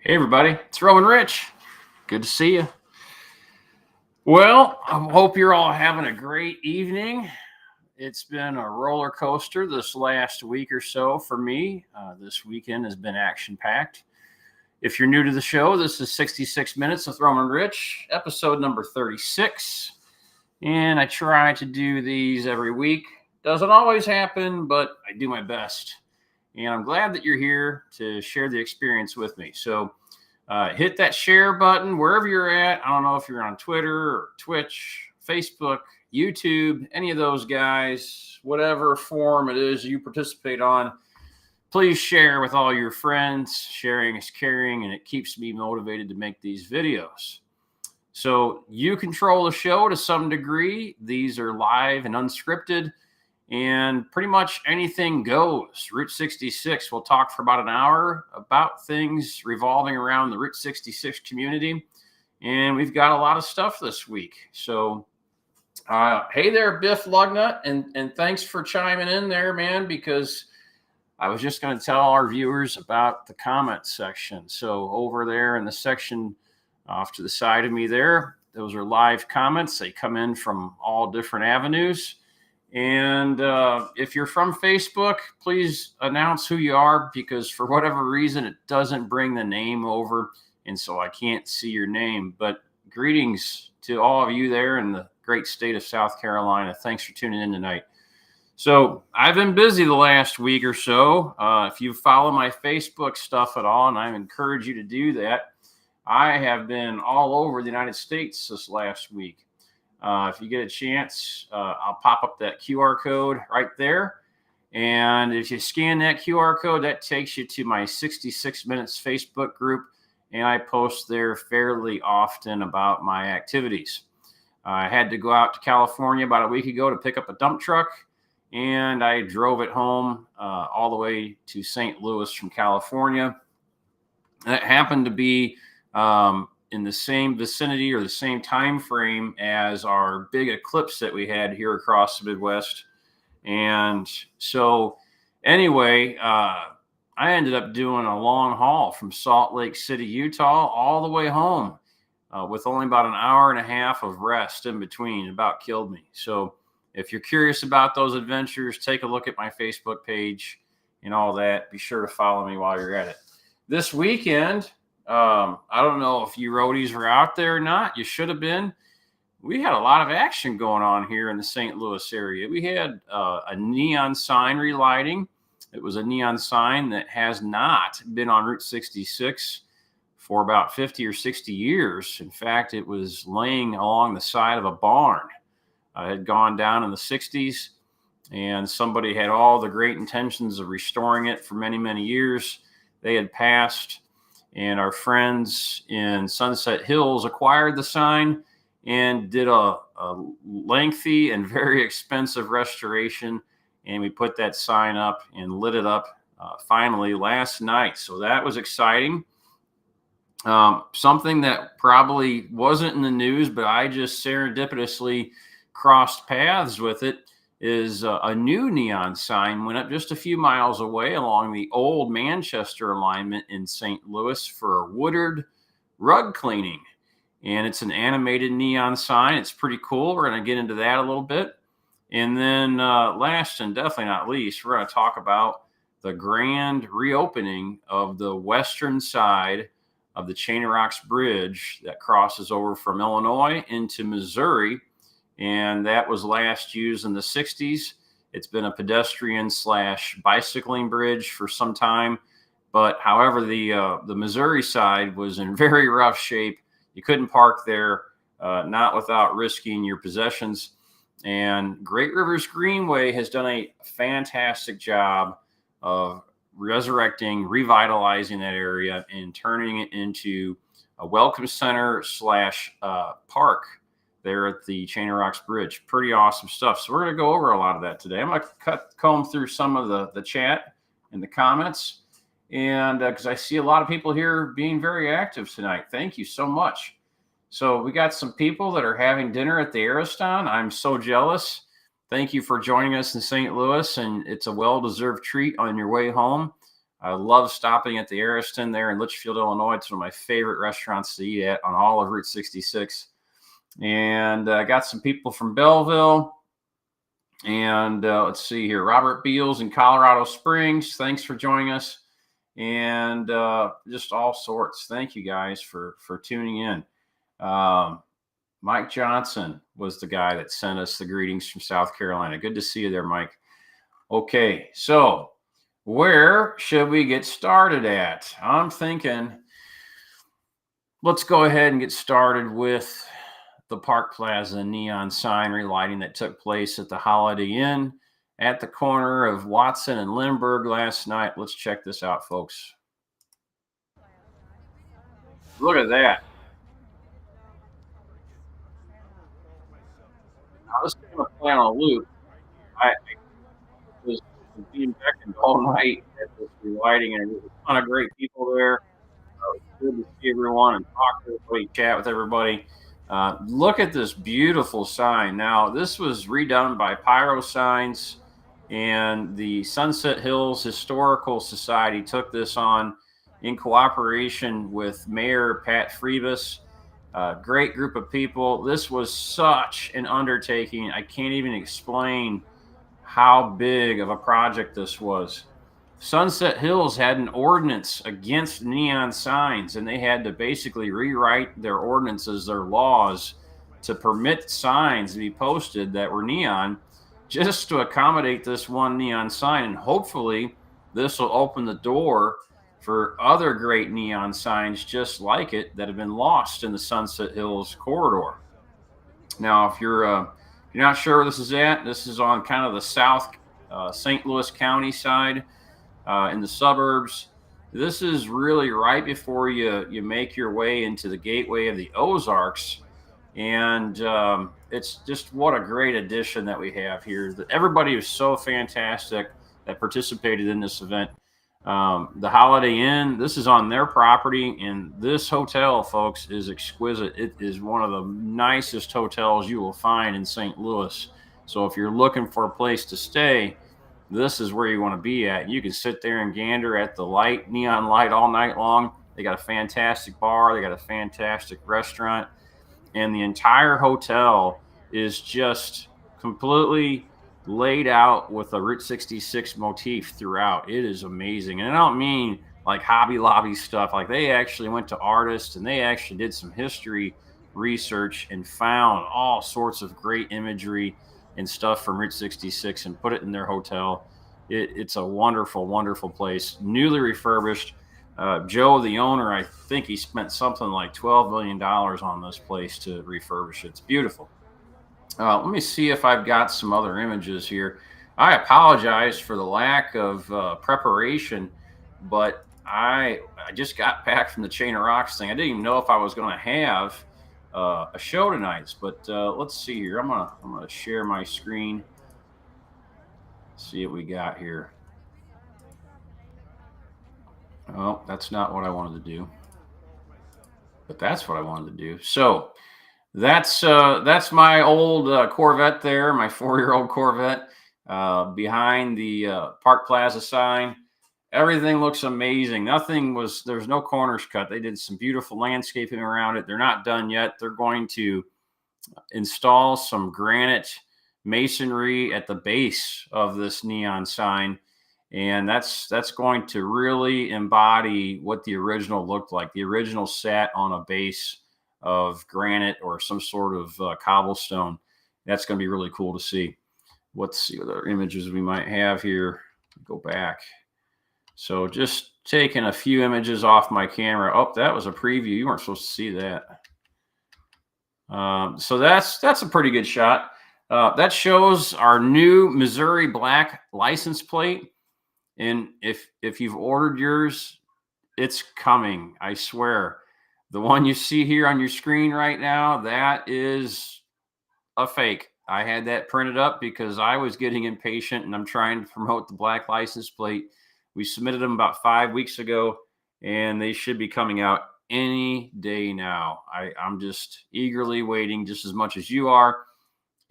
Hey everybody, it's Roamin Rich. Good to see you. Well, I hope you're all having a great evening. It's been a roller coaster this last week or so for me. This weekend has been action packed. If you're new to the show, this is 66 Minutes with Roamin Rich, episode number 36. And I try to do these every week. Doesn't always happen, but I do my best. And I'm glad that you're here to share the experience with me. So hit that share button wherever you're at. I don't know if you're on Twitter or Twitch, Facebook, YouTube, any of those guys, whatever form it is you participate on. Please share with all your friends. Sharing is caring, and it keeps me motivated to make these videos. So you control the show to some degree. These are live and unscripted, and pretty much anything goes. Route 66, we'll talk for about an hour about things revolving around the Route 66 community, and we've got a lot of stuff this week. So hey there, Biff Lugnut, and thanks for chiming in there, man, because I was just going to tell our viewers about the comment section. So over there in the section off to the side of me there, those are live comments. They come in from all different avenues. And if you're from Facebook, please announce who you are, because for whatever reason, it doesn't bring the name over. And so I can't see your name. But greetings to all of you there in the great state of South Carolina. Thanks for tuning in tonight. So I've been busy the last week or so. If you follow my Facebook stuff at all, and I encourage you to do that, I have been all over the United States this last week. If you get a chance, I'll pop up that QR code right there. And if you scan that QR code, that takes you to my 66 Minutes Facebook group. And I post there fairly often about my activities. I had to go out to California about a week ago to pick up a dump truck. And I drove it home all the way to St. Louis from California. And it happened to be in the same vicinity or the same time frame as our big eclipse that we had here across the Midwest. And so anyway, I ended up doing a long haul from Salt Lake City, Utah, all the way home with only about an hour and a half of rest in between. It about killed me. So if you're curious about those adventures, take a look at my Facebook page and all that. Be sure to follow me while you're at it. This weekend, I don't know if you roadies were out there or not. You should have been. We had a lot of action going on here in the St. Louis area. We had a neon sign relighting. It was a neon sign that has not been on Route 66 for about 50 or 60 years. In fact, it was laying along the side of a barn. It had gone down in the 60s, and somebody had all the great intentions of restoring it for many, many years. They had passed, and our friends in Sunset Hills acquired the sign and did a lengthy and very expensive restoration. And we put that sign up and lit it up finally last night. So that was exciting. Something that probably wasn't in the news, but I just serendipitously crossed paths with it, is a new neon sign went up just a few miles away along the old Manchester alignment in St. Louis for Woodard rug cleaning. And it's an animated neon sign. It's pretty cool. We're going to get into that a little bit. And then last and definitely not least, we're going to talk about the grand reopening of the western side of the Chain of Rocks Bridge that crosses over from Illinois into Missouri. And that was last used in the 60s. It's been a pedestrian / bicycling bridge for some time. But however, the Missouri side was in very rough shape. You couldn't park there, not without risking your possessions. And Great Rivers Greenway has done a fantastic job of resurrecting, revitalizing that area and turning it into a welcome center / park there at the Chain of Rocks Bridge. Pretty awesome stuff. So we're going to go over a lot of that today. I'm going to comb through some of the chat and the comments. And because I see a lot of people here being very active tonight. Thank you so much. So we got some people that are having dinner at the Ariston. I'm so jealous. Thank you for joining us in St. Louis. And it's a well-deserved treat on your way home. I love stopping at the Ariston there in Litchfield, Illinois. It's one of my favorite restaurants to eat at on all of Route 66. And I got some people from Belleville. And let's see here. Robert Beals in Colorado Springs. Thanks for joining us. And just all sorts. Thank you guys for tuning in. Mike Johnson was the guy that sent us the greetings from South Carolina. Good to see you there, Mike. Okay, so where should we get started at? I'm thinking let's go ahead and get started with the Park Plaza neon sign relighting that took place at the Holiday Inn at the corner of Watson and Lindbergh last night. Let's check this out, folks. Look at that. Now, this is going to play on a loop. I was being beckoned all night at this relighting, and there was a ton of great people there. It was good to see everyone and talk to everybody, chat with everybody. Look at this beautiful sign. Now, this was redone by Pyro Signs, and the Sunset Hills Historical Society took this on in cooperation with Mayor Pat Freebus. Great group of people. This was such an undertaking. I can't even explain how big of a project this was. Sunset Hills had an ordinance against neon signs, and they had to basically rewrite their ordinances, their laws, to permit signs to be posted that were neon just to accommodate this one neon sign. And hopefully this will open the door for other great neon signs just like it that have been lost in the Sunset Hills corridor. Now, if you're not sure where this is on kind of the South St. Louis County side in the suburbs. This is really right before you make your way into the gateway of the Ozarks. And it's just what a great addition that we have here. Everybody was so fantastic that participated in this event. The Holiday Inn, this is on their property, and this hotel, folks, is exquisite. It is one of the nicest hotels you will find in St. Louis. So if you're looking for a place to stay, this is where you want to be at. You can sit there and gander at the neon light all night long. They got a fantastic bar. They got a fantastic restaurant. And the entire hotel is just completely laid out with a Route 66 motif throughout. It is amazing. And I don't mean like Hobby Lobby stuff. Like, they actually went to artists and they actually did some history research and found all sorts of great imagery and stuff from Route 66 and put it in their hotel. It's a wonderful, wonderful place. Newly refurbished. Joe, the owner, I think he spent something like $12 million on this place to refurbish it. It's beautiful. Let me see if I've got some other images here. I apologize for the lack of preparation, but I just got back from the Chain of Rocks thing. I didn't even know if I was going to have a show tonight, but let's see here. I'm gonna share my screen. See what we got here. Oh, that's not what I wanted to do, but that's what I wanted to do. So that's my old Corvette there, my 4-year-old Corvette behind the Park Plaza sign. Everything looks amazing. There's no corners cut. They did some beautiful landscaping around it. They're not done yet. They're going to install some granite masonry at the base of this neon sign. And that's going to really embody what the original looked like. The original sat on a base of granite or some sort of cobblestone. That's going to be really cool to see. Let's see what other images we might have here. Go back. So just taking a few images off my camera. Oh, that was a preview. You weren't supposed to see that. So that's a pretty good shot. That shows our new Missouri black license plate. And if you've ordered yours, it's coming. I swear. The one you see here on your screen right now, that is a fake. I had that printed up because I was getting impatient and I'm trying to promote the black license plate. We submitted them about 5 weeks ago, and they should be coming out any day now. I'm just eagerly waiting just as much as you are.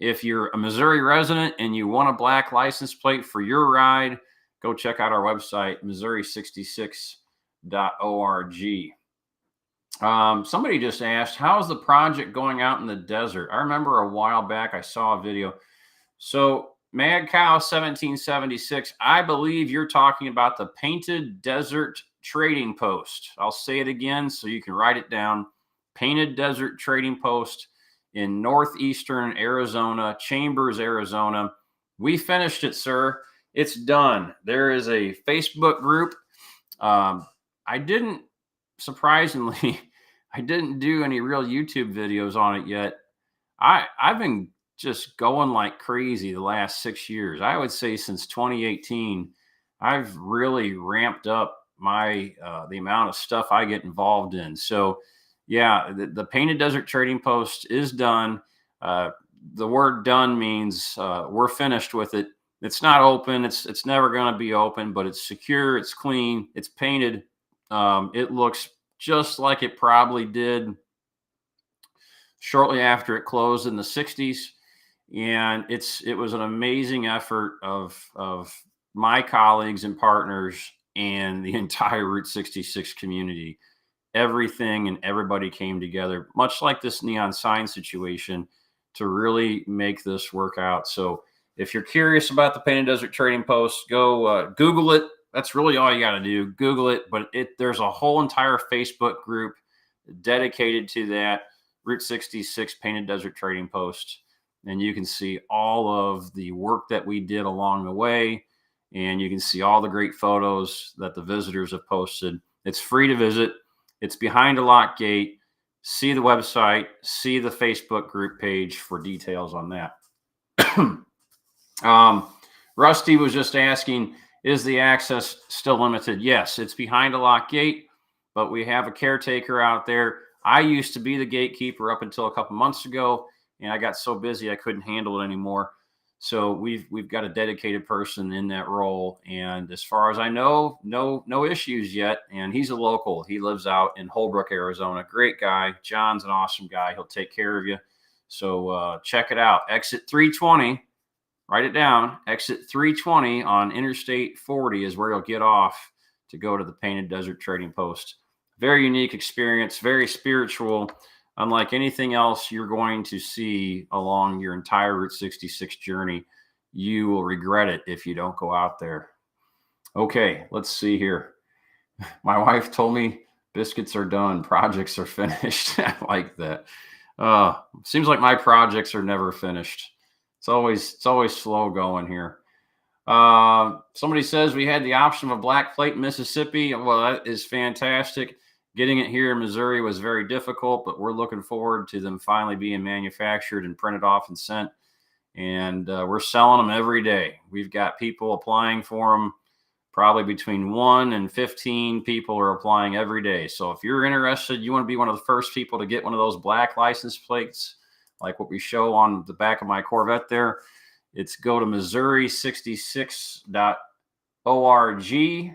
If you're a Missouri resident and you want a black license plate for your ride, go check out our website, Missouri66.org. Somebody just asked, how's the project going out in the desert? I remember a while back I saw a video. So Mad Cow 1776, I believe you're talking about the Painted Desert Trading Post. I'll say it again so you can write it down. Painted Desert Trading Post in northeastern Arizona, Chambers, Arizona. We finished it, sir. It's done. There is a Facebook group. I didn't, surprisingly, I didn't do any real YouTube videos on it yet. I've been just going like crazy the last 6 years. I would say since 2018, I've really ramped up my the amount of stuff I get involved in. So yeah, the Painted Desert Trading Post is done. The word done means we're finished with it. It's not open. It's never going to be open, but it's secure. It's clean. It's painted. It looks just like it probably did shortly after it closed in the 60s. And it was an amazing effort of my colleagues and partners and the entire Route 66 community. Everything and everybody came together, much like this neon sign situation, to really make this work out. So if you're curious about the Painted Desert Trading Post, go Google it. That's really all you got to do. Google it. But there's a whole entire Facebook group dedicated to that Route 66 Painted Desert Trading Post. And you can see all of the work that we did along the way. And you can see all the great photos that the visitors have posted. It's free to visit. It's behind a locked gate. See the website, see the Facebook group page for details on that. Rusty was just asking, is the access still limited? Yes, it's behind a locked gate, but we have a caretaker out there. I used to be the gatekeeper up until a couple months ago, and I got so busy I couldn't handle it anymore. So we've got a dedicated person in that role, and as far as I know, no issues yet. And he's a local. He lives out in Holbrook, Arizona. Great guy. John's an awesome guy. He'll take care of you. So check it out. Exit 320. Write it down. Exit 320 on Interstate 40 is where you'll get off to go to the Painted Desert Trading Post. Very unique experience. Very spiritual. Unlike anything else you're going to see along your entire Route 66 journey, you will regret it if you don't go out there. Okay, let's see here. My wife told me biscuits are done, projects are finished. I like that. Seems like my projects are never finished. It's always slow going here. Somebody says we had the option of a black plate in Mississippi. Well, that is fantastic. Getting it here in Missouri was very difficult, but we're looking forward to them finally being manufactured and printed off and sent. And we're selling them every day. We've got people applying for them. Probably between 1 and 15 people are applying every day. So if you're interested, you want to be one of the first people to get one of those black license plates, like what we show on the back of my Corvette there. It's go to Missouri66.org.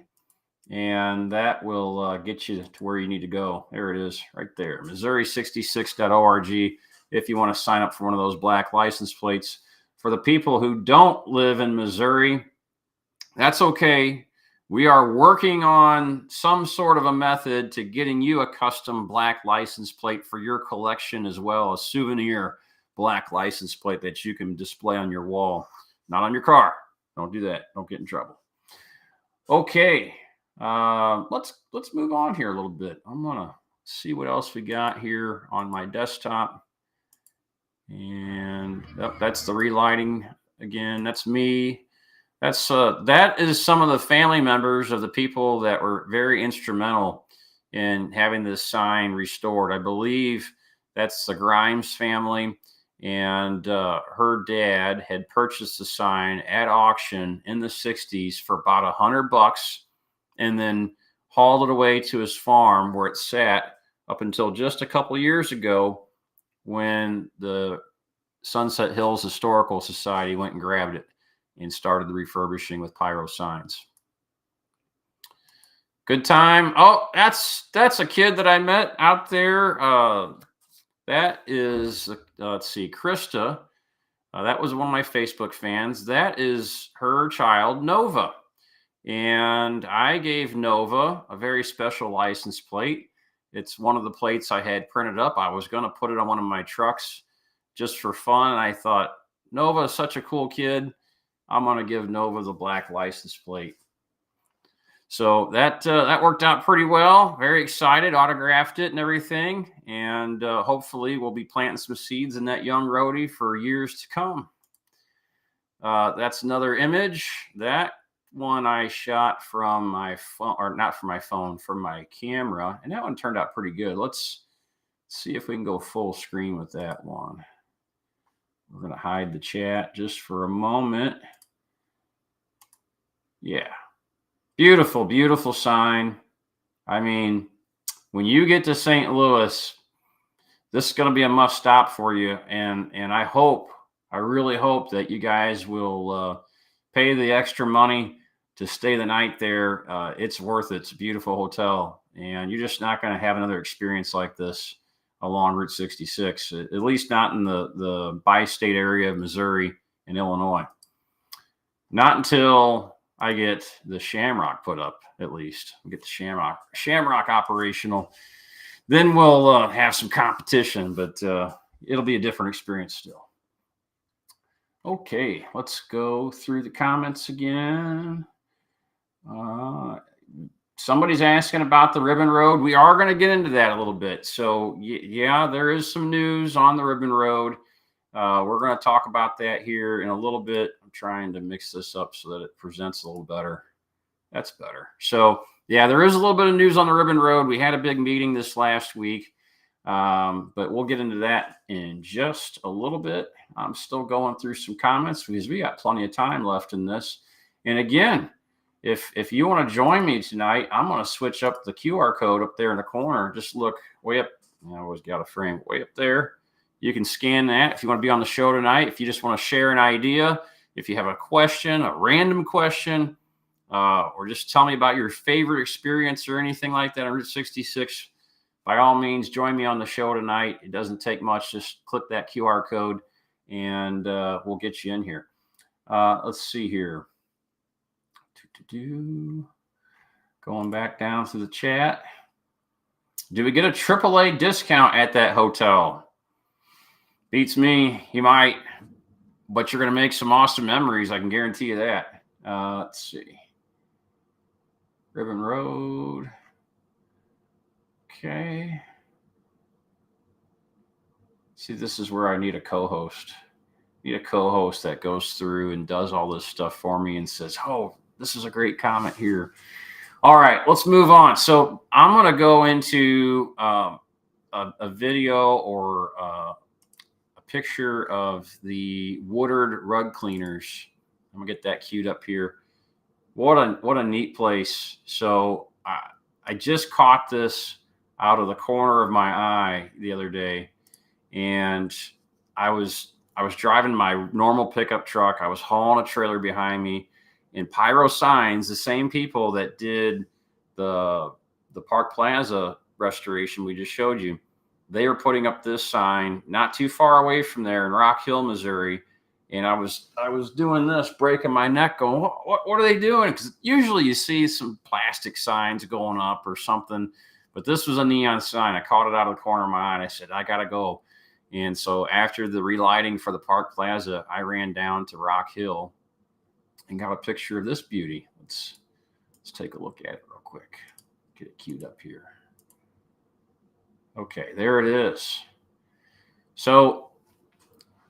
And that will get you to where you need to go. There it is, right there, Missouri66.org, if you want to sign up for one of those black license plates. For the people who don't live in Missouri, that's okay. We are working on some sort of a method to getting you a custom black license plate for your collection, as well as souvenir black license plate that you can display on your wall, not on your car. Don't do that. Don't get in trouble. Okay. Let's move on here a little bit. I'm gonna see what else we got here on my desktop. And that's the relighting again. That's me. That is some of the family members of the people that were very instrumental in having this sign restored. I believe that's the Grimes family, and her dad had purchased the sign at auction in the 60s for about $100. And then hauled it away to his farm where it sat up until just a couple of years ago, when the Sunset Hills Historical Society went and grabbed it and started the refurbishing with pyro signs. Good time. Oh, that's a kid that I met out there. That is, let's see, Krista. That was one of my Facebook fans. That is her child, Nova. And I gave Nova a very special license plate. It's one of the plates I had printed up. I was going to put it on one of my trucks just for fun. And I thought, Nova is such a cool kid. I'm going to give Nova the black license plate. So that worked out pretty well. Very excited, autographed it and everything. And hopefully we'll be planting some seeds in that young roadie for years to come. That's another image. That one I shot from my phone, or not from my phone, from my camera. And that one turned out pretty good. Let's see if we can go full screen with that one. We're going to hide the chat just for a moment. Yeah. Beautiful, beautiful sign. I mean, when you get to St. Louis, this is going to be a must stop for you. And I really hope that you guys will pay the extra money to stay the night there. It's worth it. It's a beautiful hotel. And you're just not going to have another experience like this along Route 66, at least not in the bi-state area of Missouri and Illinois. Not until I get the Shamrock put up, at least. We get the Shamrock operational. Then we'll have some competition, but it'll be a different experience still. Okay, let's go through the comments again. Somebody's asking about the Ribbon Road. We are going to get into that a little bit. So, yeah, there is some news on the Ribbon Road. We're going to talk about that here in a little bit. I'm trying to mix this up so that it presents a little better. That's better. So, yeah, there is a little bit of news on the Ribbon Road. We had a big meeting this last week, but we'll get into that in just a little bit. I'm still going through some comments because we got plenty of time left in this. And again, if you want to join me tonight, I'm going to switch up the QR code up there in the corner. Just look way up. I always got a frame way up there. You can scan that if you want to be on the show tonight. If you just want to share an idea, if you have a question, a random question, or just tell me about your favorite experience or anything like that on Route 66, by all means, join me on the show tonight. It doesn't take much. Just click that QR code and we'll get you in here. Let's see here. Going back down to the chat. Do we get a AAA discount at that hotel? Beats me. You might, but you're going to make some awesome memories. I can guarantee you that. Let's see. Ribbon Road. Okay. See, this is where I need a co-host. Need a co-host that goes through and does all this stuff for me and says, oh, this is a great comment here. All right, let's move on. So I'm going to go into a video or a picture of the Woodard rug cleaners. I'm going to get that queued up here. What a neat place. So I just caught this out of the corner of my eye the other day, and I was driving my normal pickup truck. I was hauling a trailer behind me. And Pyro Signs, the same people that did the Park Plaza restoration we just showed you, they were putting up this sign not too far away from there in Rock Hill, Missouri. And I was doing this, breaking my neck, going, what are they doing? Because usually you see some plastic signs going up or something, but this was a neon sign. I caught it out of the corner of my eye, and I said, I gotta go. And so after the relighting for the Park Plaza, I ran down to Rock Hill and got a picture of this beauty. Let's take a look at it real quick. Get it queued up here. Okay, there it is. So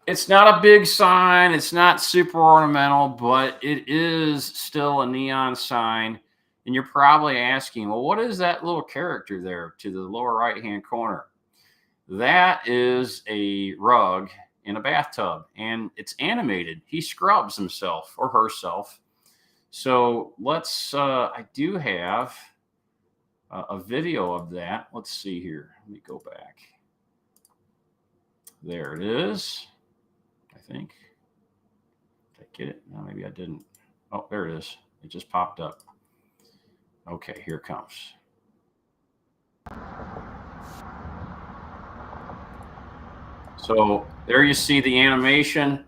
it's not a big sign. It's not super ornamental, but it is still a neon sign. And you're probably asking, well, what is that little character there to the lower right-hand corner? That is a rug in a bathtub, and it's animated. He scrubs himself or herself. So let's, I do have a video of that. Let's see here. Let me go back. There it is. I think. Did I get it? No, maybe I didn't. Oh, there it is. It just popped up. Okay, here it comes. So there you see the animation,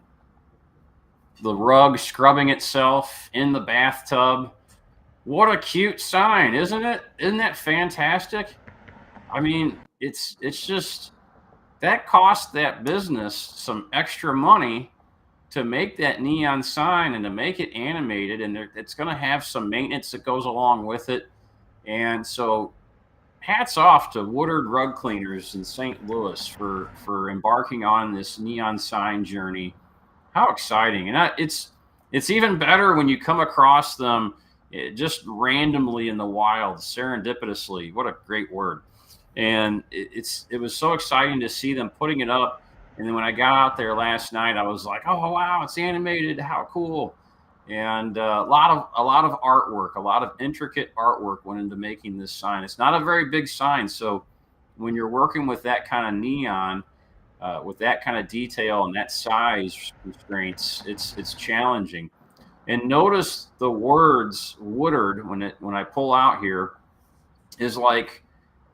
the rug scrubbing itself in the bathtub. What a cute sign, isn't it? Isn't that fantastic? I mean, it's just that cost that business some extra money to make that neon sign and to make it animated, and it's going to have some maintenance that goes along with it. And so, hats off to Woodard Rug Cleaners in St. Louis for embarking on this neon sign journey. How exciting! And it's even better when you come across them just randomly in the wild, serendipitously. What a great word! And it was so exciting to see them putting it up. And then when I got out there last night, I was like, "Oh wow, it's animated! How cool!" And a lot of artwork, a lot of intricate artwork went into making this sign. It's not a very big sign, so when you're working with that kind of neon, with that kind of detail and that size constraints, it's challenging. And notice the words Woodard when I pull out here is like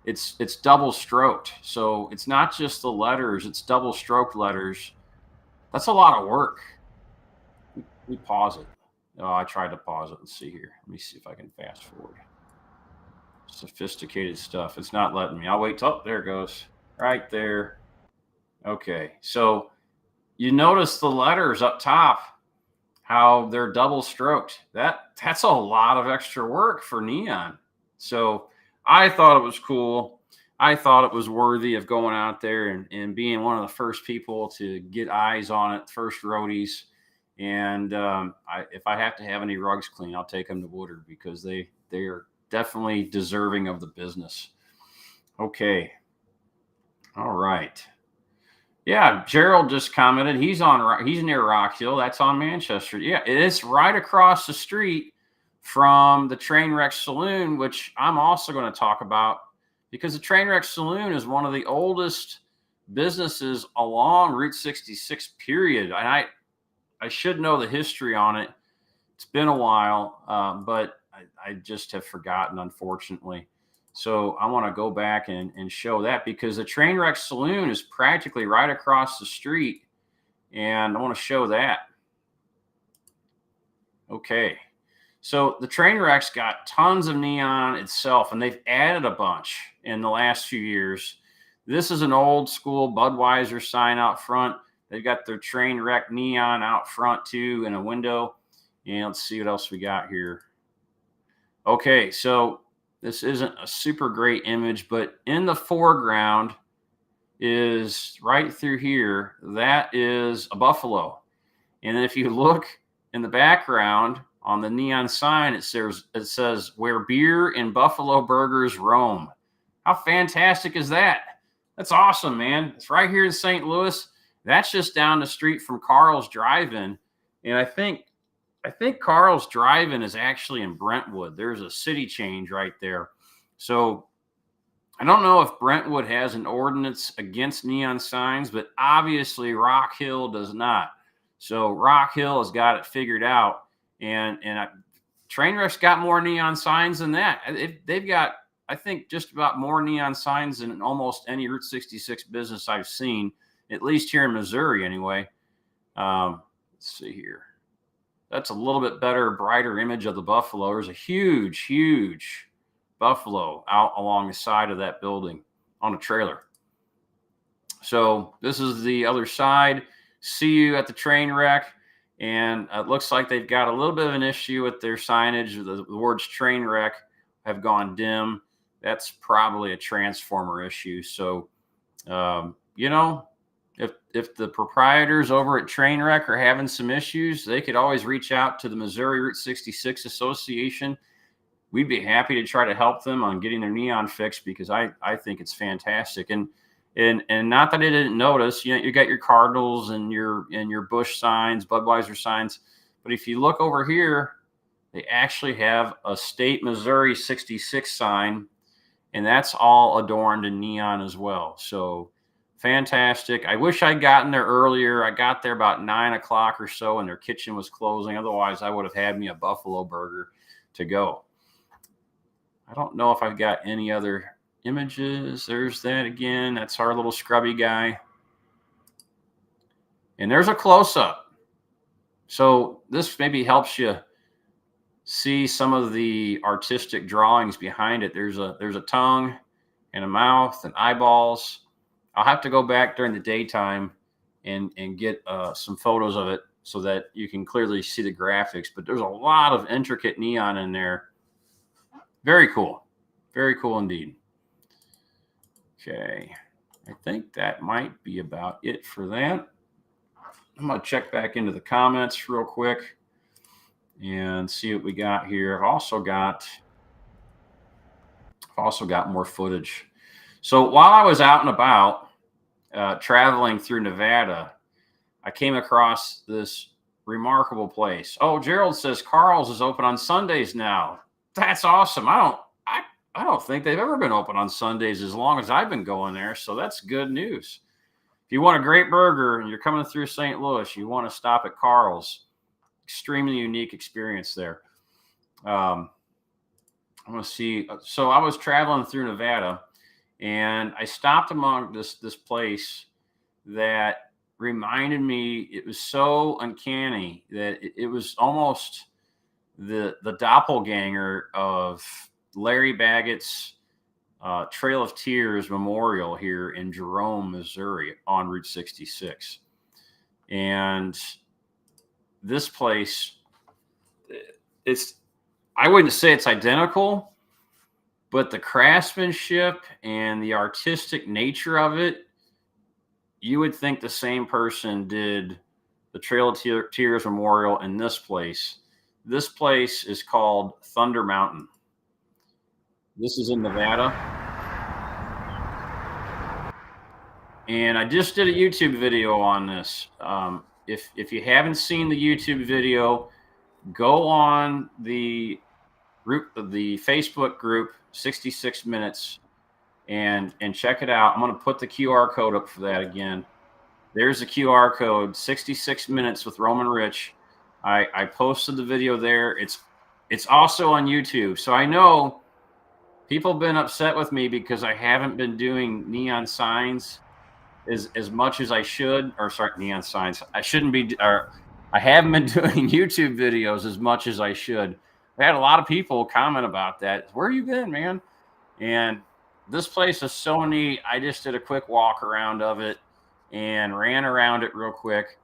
it's double stroked. So it's not just the letters, it's double stroked letters. That's a lot of work. We pause it. Oh, I tried to pause it. Let's see here. Let me see if I can fast forward. Sophisticated stuff. It's not letting me. I'll wait till there it goes. Right there. Okay. So you notice the letters up top, how they're double stroked. That's a lot of extra work for neon. So I thought it was cool. I thought it was worthy of going out there and being one of the first people to get eyes on it, first roadies. And if I have to have any rugs clean, I'll take them to Woodard because they are definitely deserving of the business. Okay. All right. Yeah, Gerald just commented he's near Rock Hill. That's on Manchester. Yeah, it is right across the street from the Trainwreck Saloon, which I'm also going to talk about because the Trainwreck Saloon is one of the oldest businesses along Route 66. Period. And I should know the history on it. It's been a while, but I just have forgotten, unfortunately. So I want to go back and show that because the Trainwreck Saloon is practically right across the street. And I want to show that. Okay. So the Trainwreck's got tons of neon itself, and they've added a bunch in the last few years. This is an old school Budweiser sign out front. They've got their Trainwreck neon out front too in a window. And let's see what else we got here. Okay, so this isn't a super great image, but in the foreground is right through here. That is a buffalo. And if you look in the background on the neon sign, it says where beer and buffalo burgers roam. How fantastic is that? That's awesome, man. It's right here in St. Louis. That's just down the street from Carl's Drive-In. And I think Carl's Drive-In is actually in Brentwood. There's a city change right there. So I don't know if Brentwood has an ordinance against neon signs, but obviously Rock Hill does not. So Rock Hill has got it figured out. And Trainwreck's got more neon signs than that. They've got, I think, just about more neon signs than almost any Route 66 business I've seen, at least here in Missouri anyway. Let's see here. That's a little bit better, brighter image of the buffalo. There's a huge, huge buffalo out along the side of that building on a trailer. So this is the other side. See you at the Trainwreck. And it looks like they've got a little bit of an issue with their signage. The words Trainwreck have gone dim. That's probably a transformer issue. So, if the proprietors over at Trainwreck are having some issues, they could always reach out to the Missouri Route 66 Association. We'd be happy to try to help them on getting their neon fixed because I think it's fantastic. And not that I didn't notice, you got your Cardinals and your Busch signs, Budweiser signs, but if you look over here, they actually have a State Missouri 66 sign, and that's all adorned in neon as well. So fantastic. I wish I'd gotten there earlier. I got there about 9 o'clock or so, and their kitchen was closing. Otherwise, I would have had me a buffalo burger to go. I don't know if I've got any other images. There's that again. That's our little scrubby guy. And there's a close-up. So this maybe helps you see some of the artistic drawings behind it. There's a tongue and a mouth and eyeballs. I'll have to go back during the daytime and get some photos of it so that you can clearly see the graphics. But there's a lot of intricate neon in there. Very cool. Very cool indeed. Okay. I think that might be about it for that. I'm going to check back into the comments real quick and see what we got here. I've also got more footage. So while I was out and about traveling through Nevada, I came across this remarkable place. Oh, Gerald says Carl's is open on Sundays now. That's awesome. I don't think they've ever been open on Sundays as long as I've been going there. So that's good news. If you want a great burger and you're coming through St. Louis, you want to stop at Carl's. Extremely unique experience there. I'm going to see. So I was traveling through Nevada, and I stopped among this place that reminded me. It was so uncanny that it was almost the doppelganger of Larry Baggett's Trail of Tears Memorial here in Jerome, Missouri, on Route 66. And this place, I wouldn't say it's identical, but the craftsmanship and the artistic nature of it, you would think the same person did the Trail of Tears Memorial in this place. This place is called Thunder Mountain. This is in Nevada. And I just did a YouTube video on this. If you haven't seen the YouTube video, go on the Facebook group 66 Minutes and check it out. I'm going to put the QR code up for that again. There's the QR code, 66 Minutes with Roamin Rich. I posted the video there. It's also on YouTube. So I know people have been upset with me because I haven't been doing neon signs as much as I should, or sorry, neon signs. I haven't been doing YouTube videos as much as I should. I had a lot of people comment about that. Where you been, man? And this place is so neat. I just did a quick walk around of it and ran around it real quick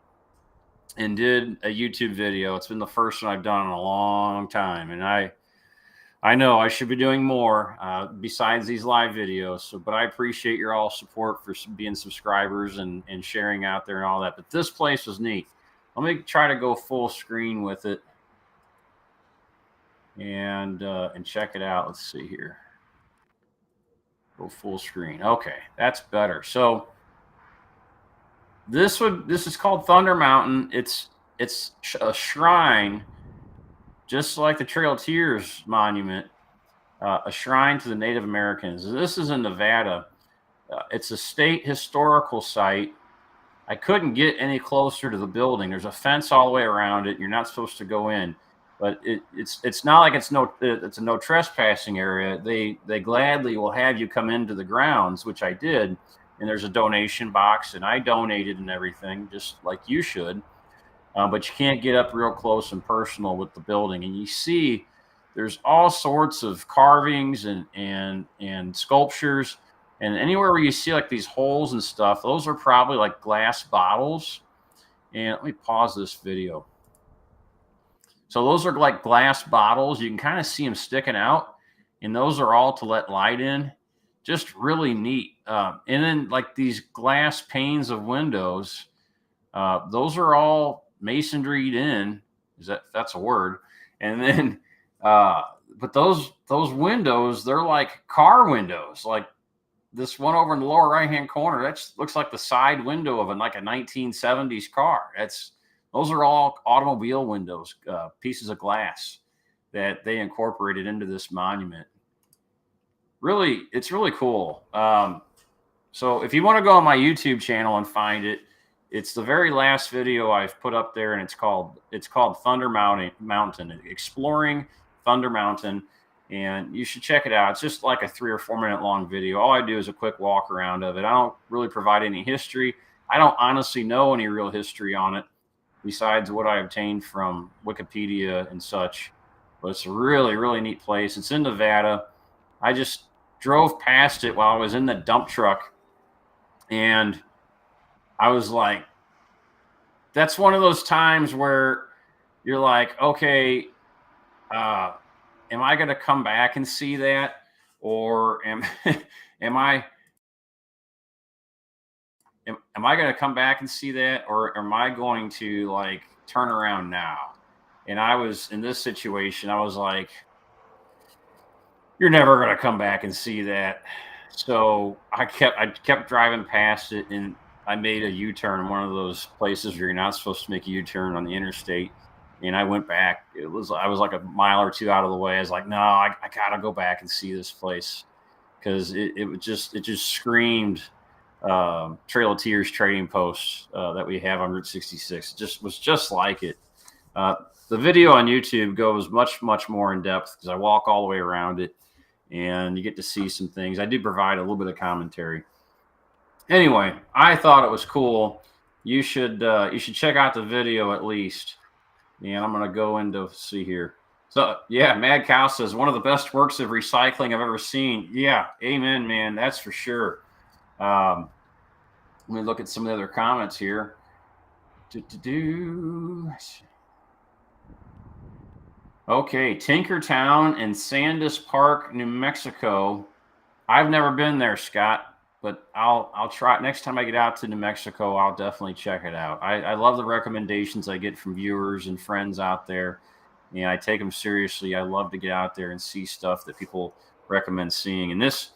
and did a YouTube video. It's been the first one I've done in a long time. And I know I should be doing more besides these live videos. But I appreciate your all support for being subscribers and sharing out there and all that. But this place was neat. Let me try to go full screen with it and check it out. Let's see here. Go full screen. Okay, that's better. So this is called Thunder Mountain. It's a shrine, just like the Trail of Tears Monument, a shrine to the Native Americans. This is in Nevada. It's a state historical site. I couldn't get any closer to the building. There's a fence all the way around it. You're not supposed to go in, but it's not like it's a no trespassing area. They gladly will have you come into the grounds, which I did. And there's a donation box, and I donated and everything, just like you should. But you can't get up real close and personal with the building. And you see there's all sorts of carvings and sculptures. And anywhere where you see like these holes and stuff, those are probably like glass bottles. And let me pause this video. So those are like glass bottles. You can kind of see them sticking out. And those are all to let light in. Just really neat. And then like these glass panes of windows, those are all masonryed in. That's a word? And then, but those windows, they're like car windows. Like this one over in the lower right-hand corner, that looks like the side window of like a 1970s car. Those are all automobile windows, pieces of glass that they incorporated into this monument. Really, it's really cool. So if you want to go on my YouTube channel and find it, it's the very last video I've put up there, and it's called Thunder Mountain, Exploring Thunder Mountain, and you should check it out. It's just like a 3 or 4 minute long video. All I do is a quick walk around of it. I don't really provide any history. I don't honestly know any real history on it besides what I obtained from Wikipedia and such. but it's a really, really neat place. It's in Nevada. I just drove past it while I was in the dump truck, and I was like, that's one of those times where you're like, okay, am I going to come back and see that, or am I am I going to come back and see that, or am I going to like turn around now? And I was in this situation. I was like, you're never going to come back and see that. So I kept driving past it, and I made a U-turn in one of those places where you're not supposed to make a U-turn on the interstate. And I went back. I was like a mile or two out of the way. I was like, no, I gotta go back and see this place, because it just screamed Trail of Tears trading post that we have on Route 66. It just was just like it. Uh, the video on YouTube goes much more in depth, because I walk all the way around it, and you get to see some things. I do provide a little bit of commentary. Anyway, I thought it was cool. You should check out the video at least. And I'm gonna go into see here. So yeah, Mad Cow says one of the best works of recycling I've ever seen. Yeah, amen, man. That's for sure. Let me look at some of the other comments here. Okay, Tinkertown and Sandus Park, New Mexico. I've never been there, Scott, but I'll try. Next time I get out to New Mexico, I'll definitely check it out. I love the recommendations I get from viewers and friends out there. Yeah, I take them seriously. I love to get out there and see stuff that people recommend seeing. And this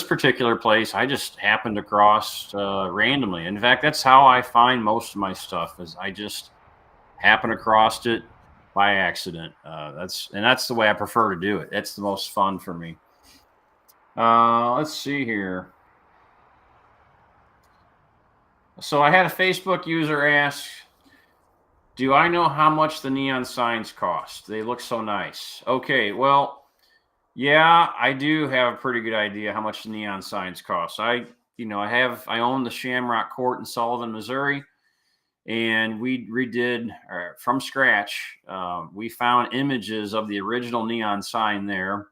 particular place, I just happened across randomly. In fact, that's how I find most of my stuff, is I just happen across it by accident. That's the way I prefer to do it. That's the most fun for me. Let's see here. So I had a Facebook user ask, do I know how much the neon signs cost? They look so nice. Okay, well, yeah, I do have a pretty good idea how much the neon signs cost. I own the Shamrock Court in Sullivan, Missouri, and we redid from scratch. We found images of the original neon sign there,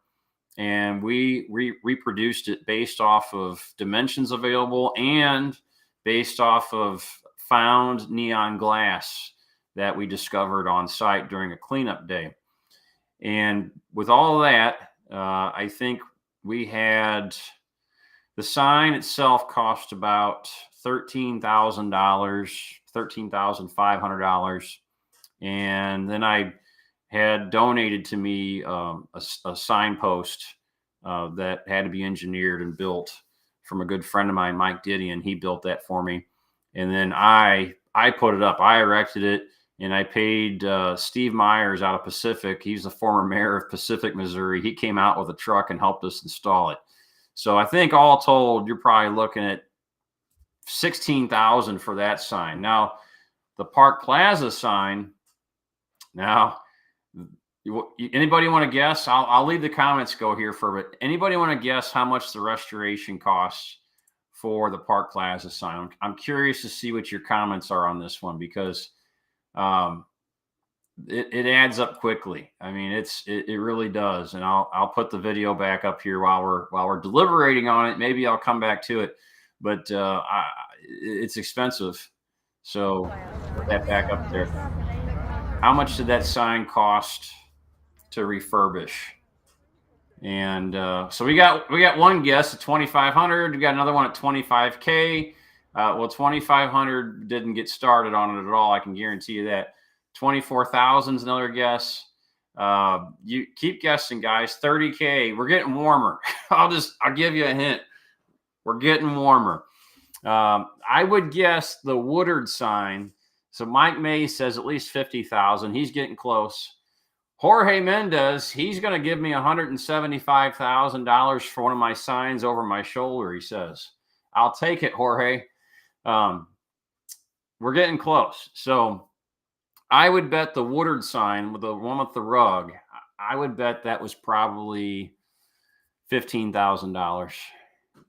and we reproduced it based off of dimensions available and based off of found neon glass that we discovered on site during a cleanup day. And with all of that, I think we had the sign itself cost about $13,000, $13,500. And then I had donated to me a signpost that had to be engineered and built from a good friend of mine, Mike Didion. He built that for me. And then I put it up. I erected it, and I paid Steve Myers out of Pacific. He's the former mayor of Pacific, Missouri. He came out with a truck and helped us install it. So I think all told, you're probably looking at $16,000 for that sign. Now, the Park Plaza sign. Now, anybody want to guess? I'll leave the comments go here for a bit. Anybody want to guess how much the restoration costs for the Park Plaza sign? I'm curious to see what your comments are on this one, because it adds up quickly. I mean, it really does. And I'll put the video back up here while we're deliberating on it. Maybe I'll come back to it, but it's expensive. So put that back up there. How much did that sign cost to refurbish? And so we got one guess at $2,500. We got another one at $25K. Well, $2,500 didn't get started on it at all. I can guarantee you that. $24,000 is another guess. You keep guessing, guys. $30K. We're getting warmer. I'll give you a hint. We're getting warmer. I would guess the Woodard sign. So Mike May says at least $50,000. He's getting close. Jorge Mendez, he's going to give me $175,000 for one of my signs over my shoulder, he says. I'll take it, Jorge. We're getting close. So I would bet the Woodard sign, with the one with the rug, I would bet that was probably $15,000.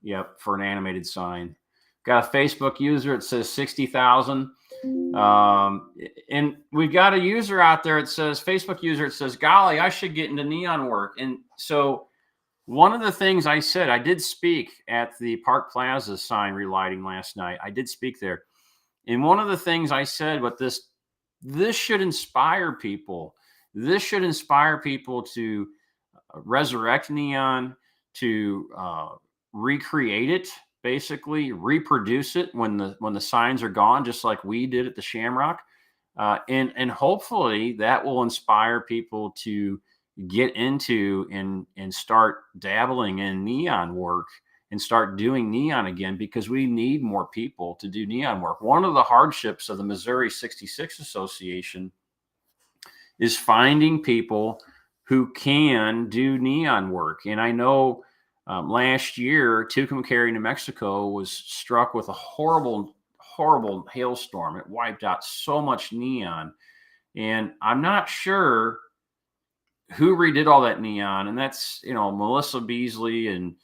Yep, for an animated sign. Got a Facebook user. It says $60,000. And we've got a user out there. It says, Facebook user, it says, golly, I should get into neon work. And so one of the things I said, I did speak at the Park Plaza sign relighting last night. I did speak there. And one of the things I said, but this should inspire people. This should inspire people to resurrect neon, to recreate it, basically reproduce it when the signs are gone, just like we did at the Shamrock. And hopefully that will inspire people to get into and start dabbling in neon work and start doing neon again, because we need more people to do neon work. One of the hardships of the Missouri 66 Association is finding people who can do neon work. And I know last year, Tucumcari, New Mexico was struck with a horrible hailstorm. It wiped out so much neon. And I'm not sure who redid all that neon. And that's, Melissa Beasley and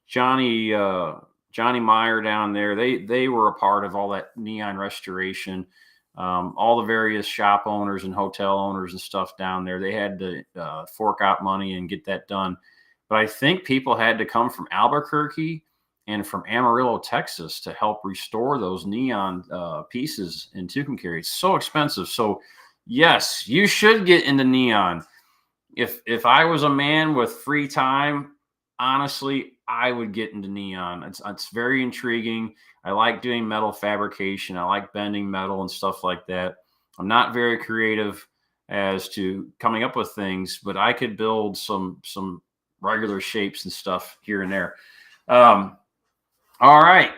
Johnny Meyer down there. They were a part of all that neon restoration. All the various shop owners and hotel owners and stuff down there, they had to fork out money and get that done. But I think people had to come from Albuquerque and from Amarillo, Texas, to help restore those neon pieces in Tucumcari. It's so expensive. So yes, you should get into neon. If I was a man with free time, honestly, I would get into neon. It's very intriguing. I like doing metal fabrication. I like bending metal and stuff like that. I'm not very creative as to coming up with things, but I could build some regular shapes and stuff here and there. All right.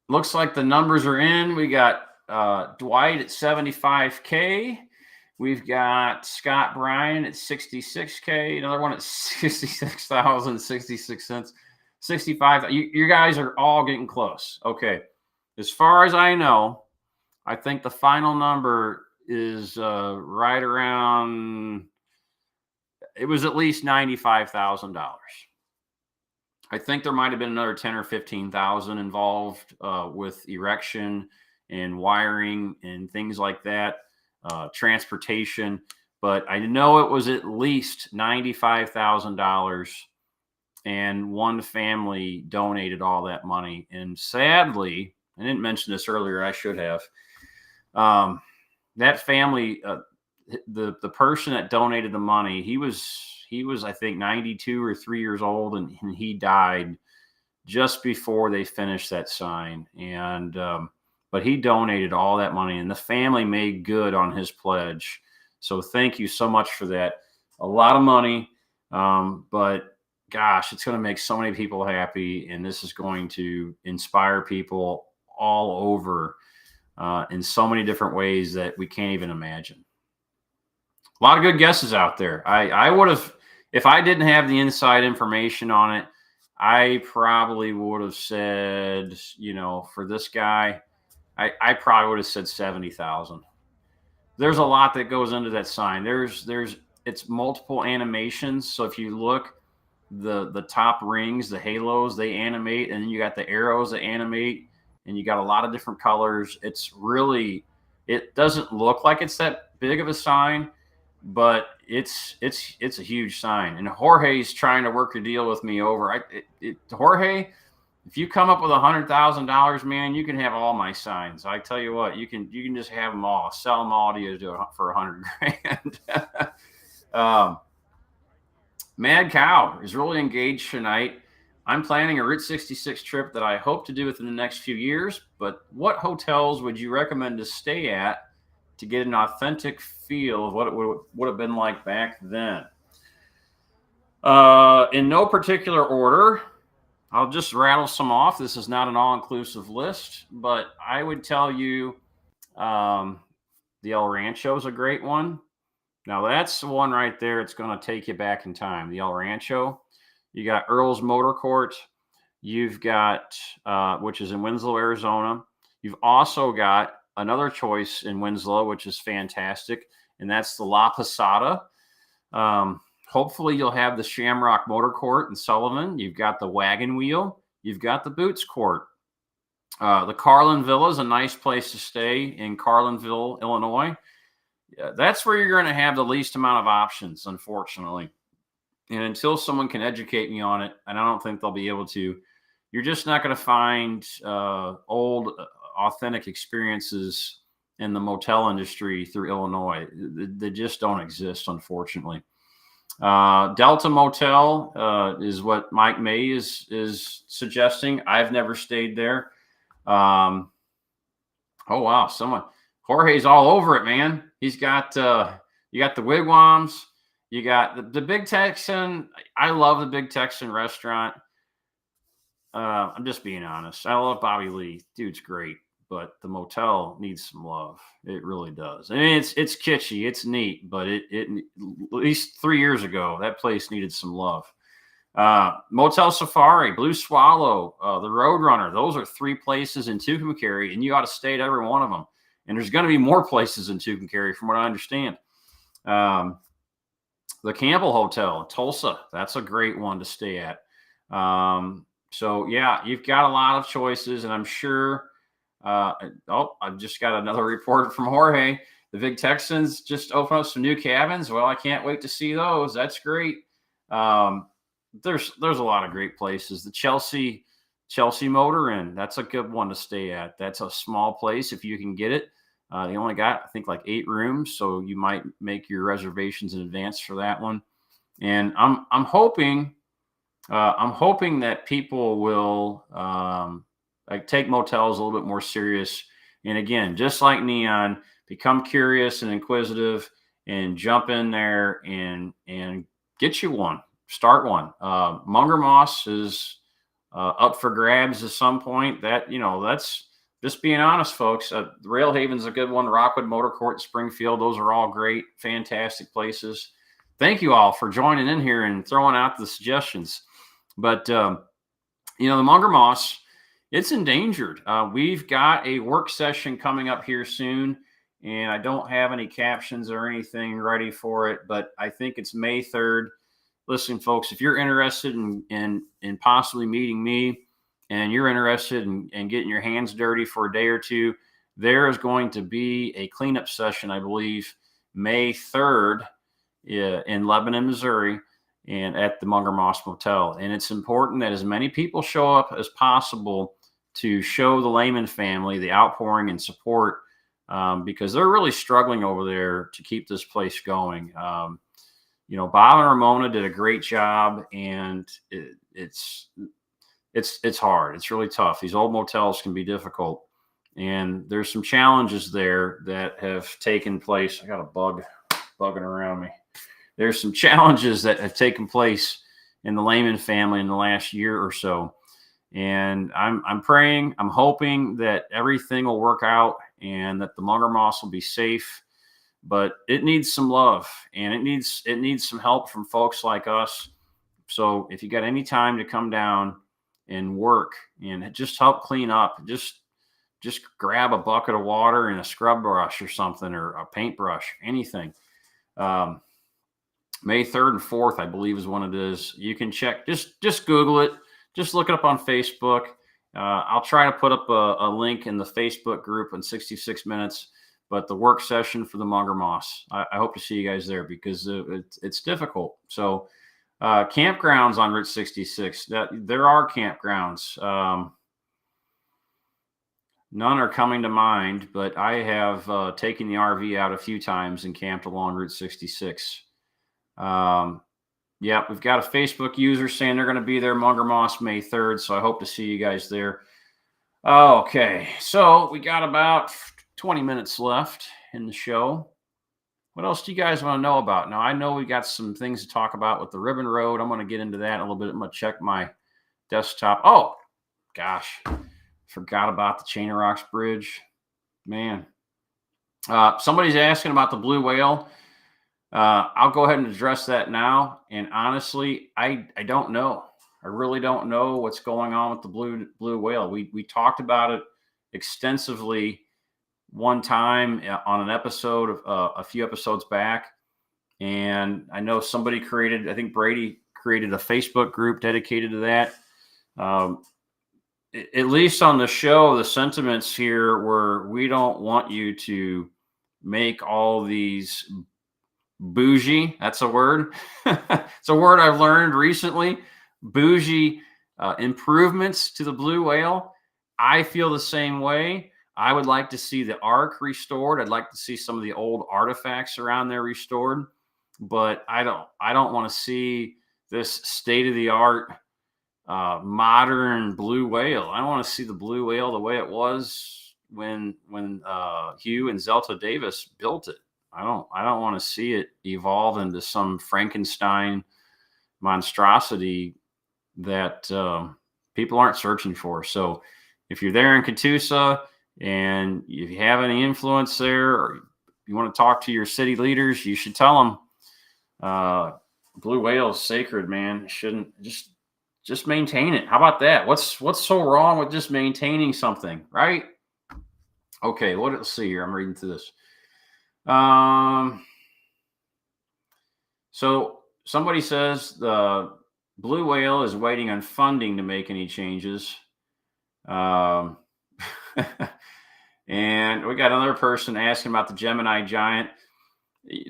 Looks like the numbers are in. We got Dwight at 75K. We've got Scott Bryan at 66K. Another one at 66,066 cents. 65. You guys are all getting close. Okay. As far as I know, I think the final number is right around, it was at least $95,000. I think there might have been another 10 or 15,000 involved with erection and wiring and things like that, transportation. But I know it was at least $95,000. And one family donated all that money. And sadly, I didn't mention this earlier, I should have. That family, the person that donated the money, he was I think 92 or 3 years old, and he died just before they finished that sign. And but he donated all that money, and the family made good on his pledge. So thank you so much for that. A lot of money, but gosh, it's going to make so many people happy, and this is going to inspire people all over in so many different ways that we can't even imagine. A lot of good guesses out there. I would have, if I didn't have the inside information on it, I probably would have said, for this guy, I probably would have said 70,000. There's a lot that goes into that sign. It's multiple animations. So if you look, the top rings, the halos, they animate, and then you got the arrows that animate, and you got a lot of different colors. It's really, it doesn't look like it's that big of a sign, but it's a huge sign. And Jorge's trying to work a deal with me over. Jorge, if you come up with $100,000, man, you can have all my signs. I tell you what, you can just have them all, sell them all to you for $100,000. Mad Cow is really engaged tonight. I'm planning a Route 66 trip that I hope to do within the next few years, but what hotels would you recommend to stay at to get an authentic feel of what it would have been like back then? In no particular order, I'll just rattle some off. This is not an all-inclusive list, but I would tell you the El Rancho is a great one. Now, that's the one right there. It's going to take you back in time. The El Rancho. You got Earl's Motor Court. You've got, which is in Winslow, Arizona. You've also got another choice in Winslow, which is fantastic, and that's the La Posada. Hopefully, you'll have the Shamrock Motor Court in Sullivan. You've got the Wagon Wheel. You've got the Boots Court. The Carlin Villa is a nice place to stay in Carlinville, Illinois. Yeah, that's where you're going to have the least amount of options, unfortunately. And until someone can educate me on it, and I don't think they'll be able to, you're just not going to find old, authentic experiences in the motel industry through Illinois. They just don't exist, unfortunately. Delta Motel is what Mike May is suggesting. I've never stayed there. Oh wow, Jorge's all over it, man. He's got you got the wigwams, you got the Big Texan. I love the Big Texan restaurant. I'm just being honest. I love Bobby Lee. Dude's great, but the motel needs some love. It really does. I mean, it's kitschy, it's neat, but it at least 3 years ago that place needed some love. Motel Safari, Blue Swallow, the Roadrunner. Those are 3 places in Tucumcari, and you ought to stay at every one of them. And there's going to be more places in Tucumcari, from what I understand. The Campbell Hotel in Tulsa, that's a great one to stay at. So yeah, you've got a lot of choices, and I'm sure. I've just got another report from Jorge. The Big Texans just opened up some new cabins. Well, I can't wait to see those. That's great. There's a lot of great places. The Chelsea Motor Inn, that's a good one to stay at. That's a small place if you can get it. They only got, I think, like 8 rooms, so you might make your reservations in advance for that one. And I'm hoping that people will take motels a little bit more serious. And again, just like Neon, become curious and inquisitive and jump in there and get you one. Start one. Munger Moss is up for grabs at some point. That's just being honest, folks. Railhaven's a good one. Rockwood Motor Court, Springfield. Those are all great, fantastic places. Thank you all for joining in here and throwing out the suggestions. But, the Munger Moss, it's endangered. We've got a work session coming up here soon, and I don't have any captions or anything ready for it, but I think it's May 3rd. Listen, folks, if you're interested in possibly meeting me and you're interested in getting your hands dirty for a day or two, there is going to be a cleanup session, I believe, May 3rd in Lebanon, Missouri, and at the Munger Moss Motel. And it's important that as many people show up as possible to show the Lehman family the outpouring and support, because they're really struggling over there to keep this place going. Bob and Ramona did a great job, and it's hard. It's really tough. These old motels can be difficult, and there's some challenges there that have taken place. I got a bug bugging around me. There's some challenges that have taken place in the Lehman family in the last year or so. And I'm praying, I'm hoping that everything will work out and that the Munger Moss will be safe, but it needs some love, and it needs some help from folks like us. So if you got any time to come down and work and just help clean up, just grab a bucket of water and a scrub brush or something, or a paintbrush, anything. May 3rd and 4th, I believe, is when it is. You can check, just Google it. Just look it up on Facebook. I'll try to put up a link in the Facebook group in 66 minutes. But the work session for the Munger Moss, I hope to see you guys there, because it's difficult. So campgrounds on Route 66, there are campgrounds. None are coming to mind, but I have taken the RV out a few times and camped along Route 66. Yeah, we've got a Facebook user saying they're going to be there, Munger Moss, May 3rd. So I hope to see you guys there. Okay, so we got about 20 minutes left in the show. What else do you guys want to know about? Now, I know we got some things to talk about with the Ribbon Road. I'm going to get into that in a little bit. I'm going to check my desktop. Oh, gosh. Forgot about the Chain of Rocks Bridge. Man. Somebody's asking about the blue whale. I'll go ahead and address that now. And honestly, I don't know. I really don't know what's going on with the blue whale. We talked about it extensively one time on an episode of a few episodes back. And I know somebody I think Brady created a Facebook group dedicated to that. at least on the show, the sentiments here were we don't want you to make all these bougie. That's a word. It's a word I've learned recently. Bougie improvements to the blue whale. I feel the same way. I would like to see the ark restored. I'd like to see some of the old artifacts around there restored, but I don't want to see this state of the art modern blue whale. I want to see the blue whale the way it was when Hugh and Zelta Davis built it. I don't want to see it evolve into some Frankenstein monstrosity that people aren't searching for. So if you're there in Catoosa and you have any influence there, or you want to talk to your city leaders, you should tell them blue whale is sacred, man. Shouldn't just maintain it. How about that? What's so wrong with just maintaining something, right? Okay, let's see here. I'm reading through this. So somebody says the blue whale is waiting on funding to make any changes. And we got another person asking about the Gemini Giant.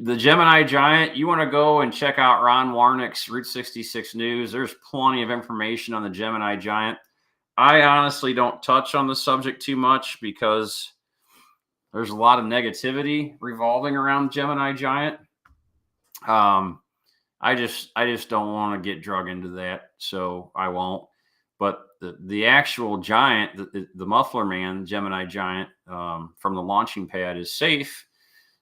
The Gemini Giant, you want to go and check out Ron Warnick's Route 66 News. There's plenty of information on the Gemini Giant. I honestly don't touch on the subject too much because there's a lot of negativity revolving around Gemini Giant. I just don't want to get drug into that, so I won't. But the actual giant, the muffler man, Gemini Giant, from the launching pad is safe.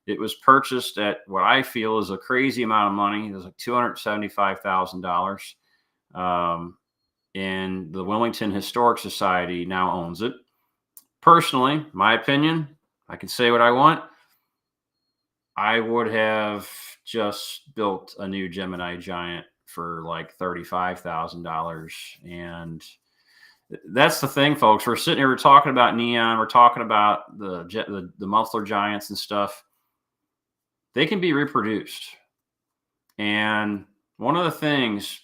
It was purchased at what I feel is a crazy amount of money. It was like $275,000. And the Wilmington Historic Society now owns it. Personally, my opinion, I can say what I want. I would have just built a new Gemini Giant for like $35,000. And that's the thing, folks. We're sitting here, we're talking about neon. We're talking about the muffler giants and stuff. They can be reproduced. And one of the things,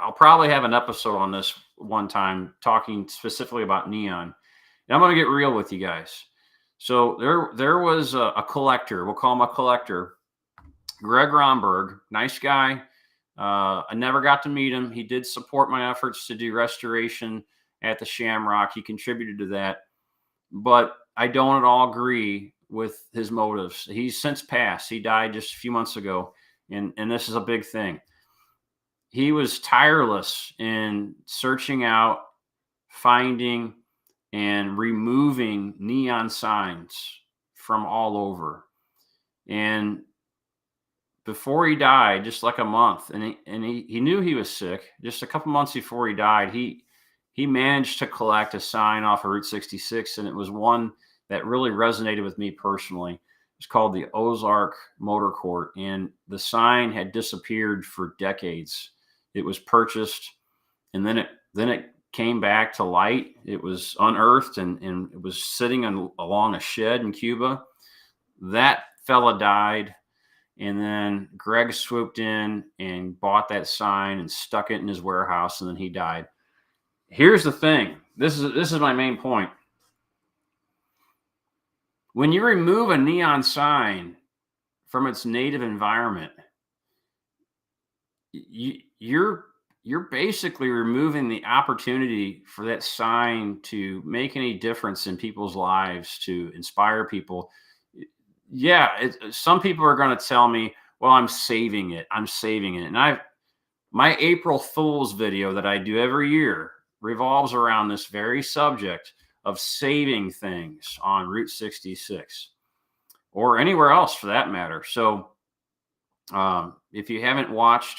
I'll probably have an episode on this one time talking specifically about neon. And I'm going to get real with you guys. So there was a collector. We'll call him a collector. Greg Romberg, nice guy. I never got to meet him. He did support my efforts to do restoration at the Shamrock. He contributed to that. But I don't at all agree with his motives. He's since passed. He died just a few months ago. And this is a big thing. He was tireless in searching out, finding, and removing neon signs from all over. And before he died, just like a month, and he knew he was sick. Just a couple months before he died, he managed to collect a sign off of Route 66, and it was one that really resonated with me personally. It's called the Ozark Motor Court, and the sign had disappeared for decades. It was purchased, and then it came back to light. It was unearthed, and it was sitting along a shed in Cuba. That fella died, and then Greg swooped in and bought that sign and stuck it in his warehouse, and then he died. Here's the thing. This is my main point. When you remove a neon sign from its native environment, you're basically removing the opportunity for that sign to make any difference in people's lives, to inspire people. Yeah, some people are going to tell me, well, I'm saving it. And my April Fool's video that I do every year revolves around this very subject of saving things on Route 66 or anywhere else for that matter. So if you haven't watched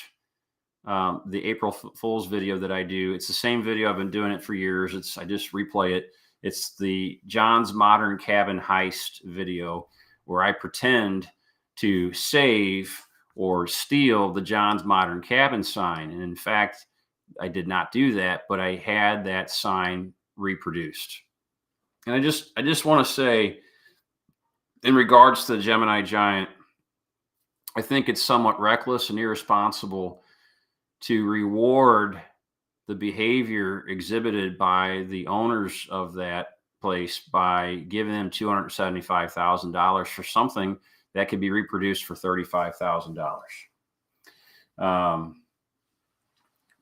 the April Fool's video that I do, it's the same video. I've been doing it for years. I just replay it. It's the John's Modern Cabin Heist video where I pretend to save or steal the John's Modern Cabin sign. And in fact, I did not do that, but I had that sign reproduced. And I just want to say, in regards to the Gemini Giant, I think it's somewhat reckless and irresponsible to reward the behavior exhibited by the owners of that place by giving them $275,000 for something that could be reproduced for $35,000.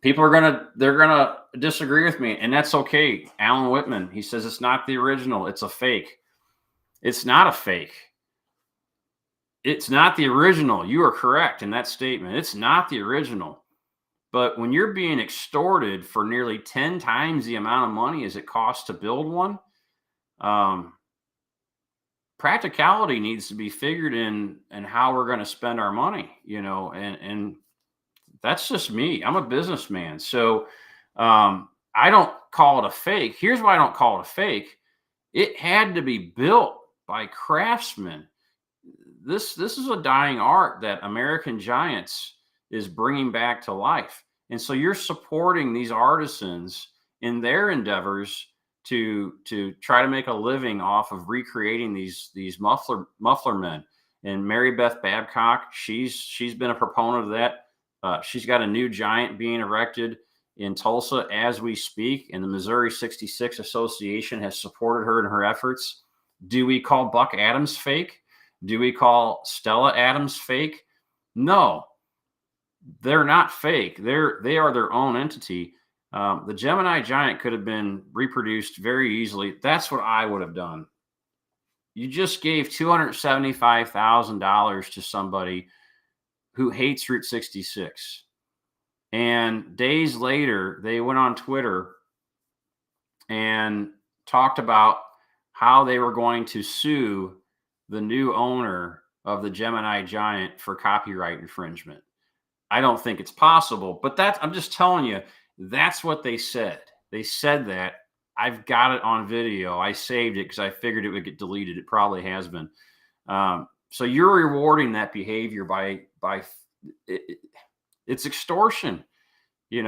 People they're gonna disagree with me, and that's okay. Alan Whitman, he says it's not the original, it's a fake. It's not a fake. It's not the original. You are correct in that statement. It's not the original. But when you're being extorted for nearly 10 times the amount of money as it costs to build one, practicality needs to be figured in and how we're going to spend our money, and that's just me. I'm a businessman. So I don't call it a fake. Here's why I don't call it a fake. It had to be built by craftsmen. This is a dying art that American Giants is bringing back to life. And so you're supporting these artisans in their endeavors to try to make a living off of recreating these muffler men. And Mary Beth Babcock, she's been a proponent of that. She's got a new giant being erected in Tulsa as we speak, and the Missouri 66 Association has supported her in her efforts. Do we call Buck Adams fake? Do we call Stella Adams fake? No, they're not fake. They are their own entity. The Gemini giant could have been reproduced very easily. That's what I would have done. You just gave $275,000 to somebody who hates Route 66. And days later, they went on Twitter and talked about how they were going to sue the new owner of the Gemini giant for copyright infringement. I don't think it's possible, but I'm just telling you, that's what they said. They said that. I've got it on video. I saved it because I figured it would get deleted. It probably has been. So you're rewarding that behavior by it's extortion. It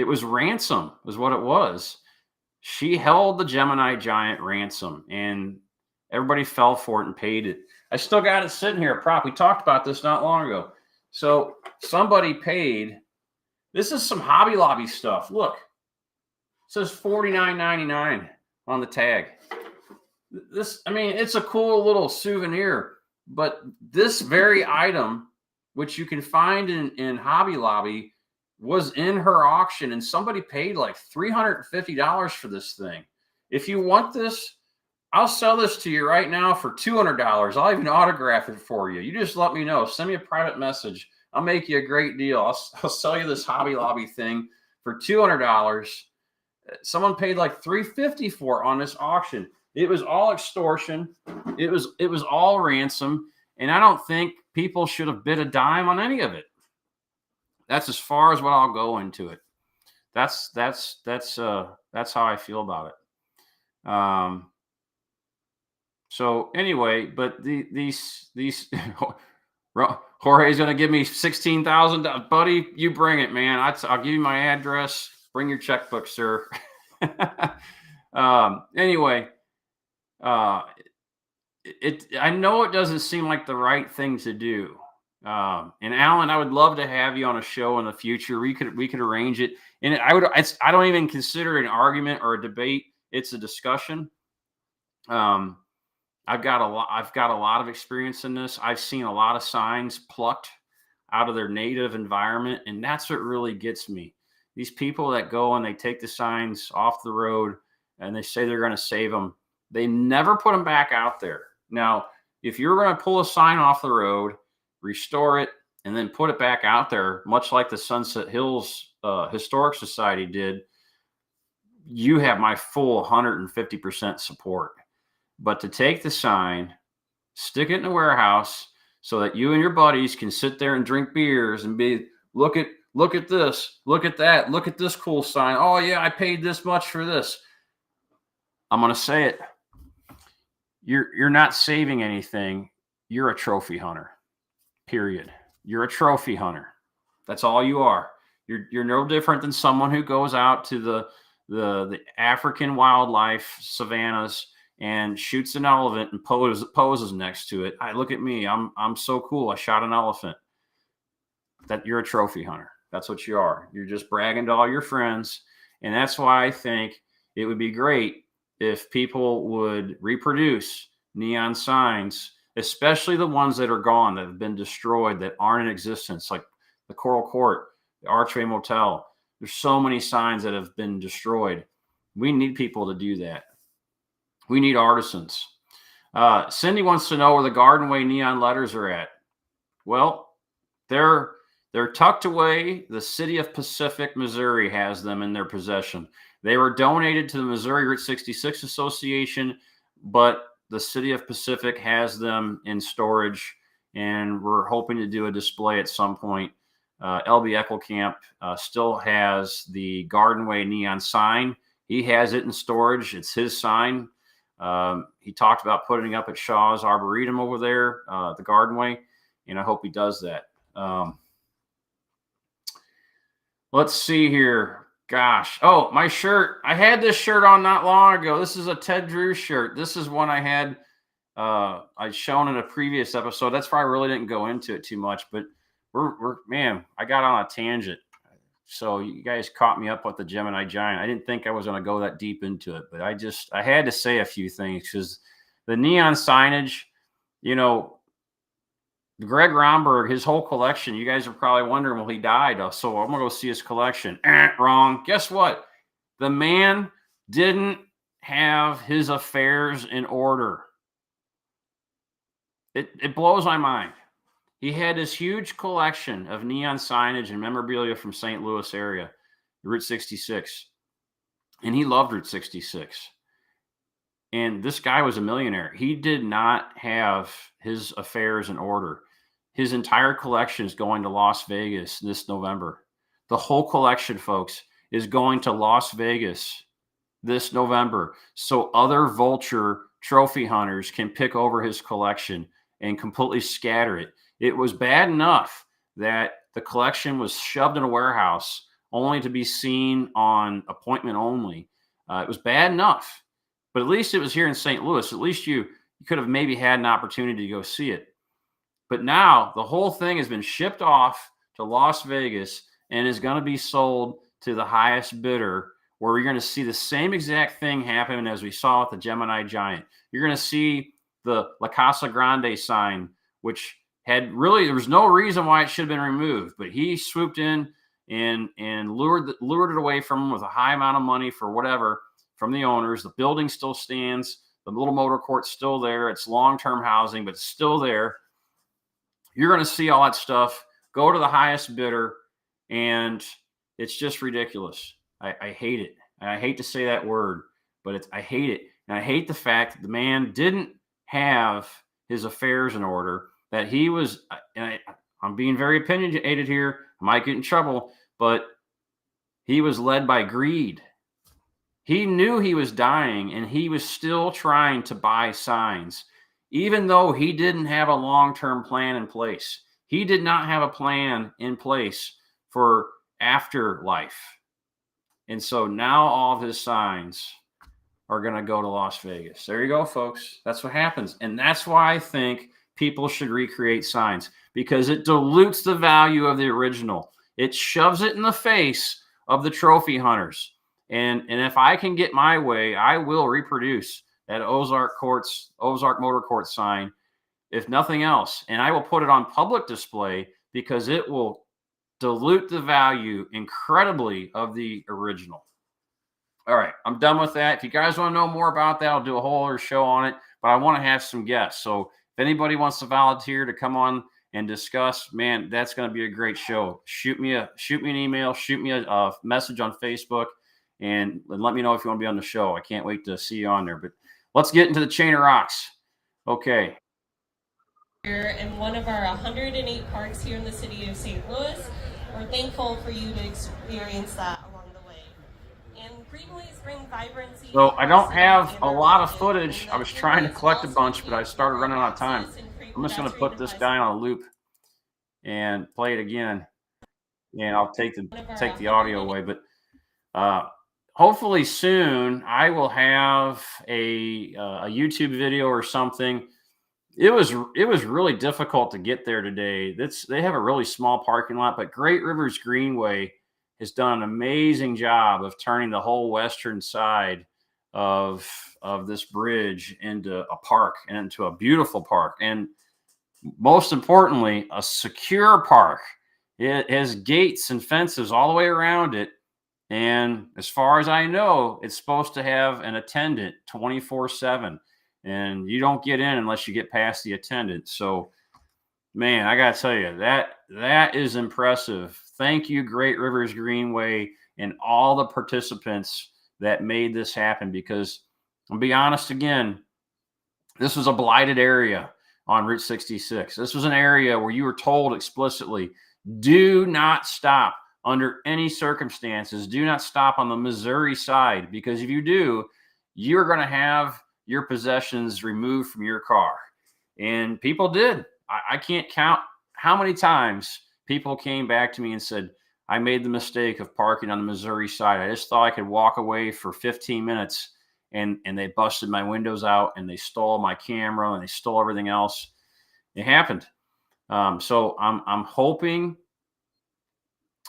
was ransom was what it was. She held the Gemini giant ransom, and everybody fell for it and paid it. I still got it sitting here, a prop. We talked about this not long ago. So somebody paid. This is some Hobby Lobby stuff. Look, it says $49.99 on the tag. It's a cool little souvenir, but this very item, which you can find in Hobby Lobby, was in her auction, and somebody paid like $350 for this thing. If you want this, I'll sell this to you right now for $200. I'll even autograph it for you. You just let me know. Send me a private message. I'll make you a great deal. I'll sell you this Hobby Lobby thing for $200. Someone paid like $350 for it on this auction. It was all extortion. It was all ransom, and I don't think people should have bid a dime on any of it. That's as far as what I'll go into it. That's how I feel about it. So anyway, but these Jorge's going to give me $16,000, buddy. You bring it, man. I'll give you my address. Bring your checkbook, sir. Anyway, I know it doesn't seem like the right thing to do. And Alan, I would love to have you on a show in the future. We could arrange it. And I don't even consider it an argument or a debate. It's a discussion. I've got a lot of experience in this. I've seen a lot of signs plucked out of their native environment, and that's what really gets me. These people that go and they take the signs off the road and they say they're going to save them. They never put them back out there. Now, if you're going to pull a sign off the road, restore it, and then put it back out there, much like the Sunset Hills Historic Society did, you have my full 150% support. But to take the sign, stick it in a warehouse so that you and your buddies can sit there and drink beers and look at this, look at that, look at this cool sign. Oh yeah, I paid this much for this. I'm going to say it. You're not saving anything. You're a trophy hunter. Period. You're a trophy hunter. That's all you are. You're no different than someone who goes out to the African wildlife savannas and shoots an elephant and poses next to it. Look at me. I'm so cool. I shot an elephant. That you're a trophy hunter. That's what you are. You're just bragging to all your friends. And that's why I think it would be great if people would reproduce neon signs, especially the ones that are gone, that have been destroyed, that aren't in existence, like the Coral Court, the Archway Motel. There's so many signs that have been destroyed. We need people to do that. We need artisans. Cindy wants to know where the Garden Way neon letters are at. Well, they're tucked away. The city of Pacific, Missouri has them in their possession. They were donated to the Missouri Route 66 Association, but the city of Pacific has them in storage, and we're hoping to do a display at some point. LB Eckelkamp still has the Garden Way neon sign. He has it in storage. It's his sign. He talked about putting it up at Shaw's Arboretum over there, the Garden Way, and I hope he does that. Let's see here. Gosh. Oh, my shirt. I had this shirt on not long ago. This is a Ted Drew shirt. This is one I had I'd shown in a previous episode. That's why I really didn't go into it too much, but man, I got on a tangent. So you guys caught me up with the Gemini Giant. I didn't think I was going to go that deep into it, but I had to say a few things because the neon signage, Greg Romberg, his whole collection, you guys are probably wondering, well, he died. So I'm going to go see his collection. Wrong. Guess what? The man didn't have his affairs in order. It blows my mind. He had this huge collection of neon signage and memorabilia from St. Louis area, Route 66. And he loved Route 66. And this guy was a millionaire. He did not have his affairs in order. His entire collection is going to Las Vegas this November. The whole collection, folks, is going to Las Vegas this November. So other vulture trophy hunters can pick over his collection and completely scatter it. It was bad enough that the collection was shoved in a warehouse only to be seen on appointment only. It was bad enough, but at least it was here in St. Louis. At least you could have maybe had an opportunity to go see it. But now the whole thing has been shipped off to Las Vegas and is going to be sold to the highest bidder, where you're going to see the same exact thing happen as we saw with the Gemini Giant. You're going to see the La Casa Grande sign, which there was no reason why it should have been removed, but he swooped in and lured it away from him with a high amount of money for whatever from the owners. The building still stands. The little motor court's still there. It's long-term housing, but it's still there. You're going to see all that stuff go to the highest bidder, and it's just ridiculous. I hate it. And I hate to say that word, but I hate it. And I hate the fact that the man didn't have his affairs in order, that he was, and I'm being very opinionated here, I might get in trouble, but he was led by greed. He knew he was dying, and he was still trying to buy signs, even though he didn't have a long-term plan in place. He did not have a plan in place for afterlife. And so now all of his signs are going to go to Las Vegas. There you go, folks. That's what happens. And that's why I think people should recreate signs, because it dilutes the value of the original. It shoves it in the face of the trophy hunters. And if I can get my way, I will reproduce that Ozark Motor Court sign, if nothing else. And I will put it on public display because it will dilute the value incredibly of the original. All right, I'm done with that. If you guys want to know more about that, I'll do a whole other show on it, but I want to have some guests. So if anybody wants to volunteer to come on and discuss, man, that's going to be a great show. Shoot me an email, shoot me a message on Facebook, and let me know if you want to be on the show. I can't wait to see you on there. But let's get into the chain of rocks. Okay. Here in one of our 108 parks here in the city of St. Louis. We're thankful for you to experience that along the way. And greenways bring vibrancy. So I don't have a lot of footage. I was trying to collect a bunch, but I started running out of time. I'm just going to put this guy on a loop and play it again. And I'll take the audio away. But hopefully soon I will have a YouTube video or something it was really difficult to get there today. They have a really small parking lot, but Great Rivers Greenway has done an amazing job of turning the whole western side of this bridge into a park and into a beautiful park, and most importantly, a secure park. It has gates and fences all the way around it. And as far as I know, it's supposed to have an attendant 24/7. And you don't get in unless you get past the attendant. So, man, I got to tell you, that is impressive. Thank you, Great Rivers Greenway, and all the participants that made this happen. Because I'll be honest again, this was a blighted area on Route 66. This was an area where you were told explicitly, do not stop under any circumstances. Do not stop on the Missouri side, because if you do, you're going to have your possessions removed from your car. And people did. I can't count how many times people came back to me and said, I made the mistake of parking on the Missouri side. I just thought I could walk away for 15 minutes. And they busted my windows out, and they stole my camera, and they stole everything else. It happened. So I'm hoping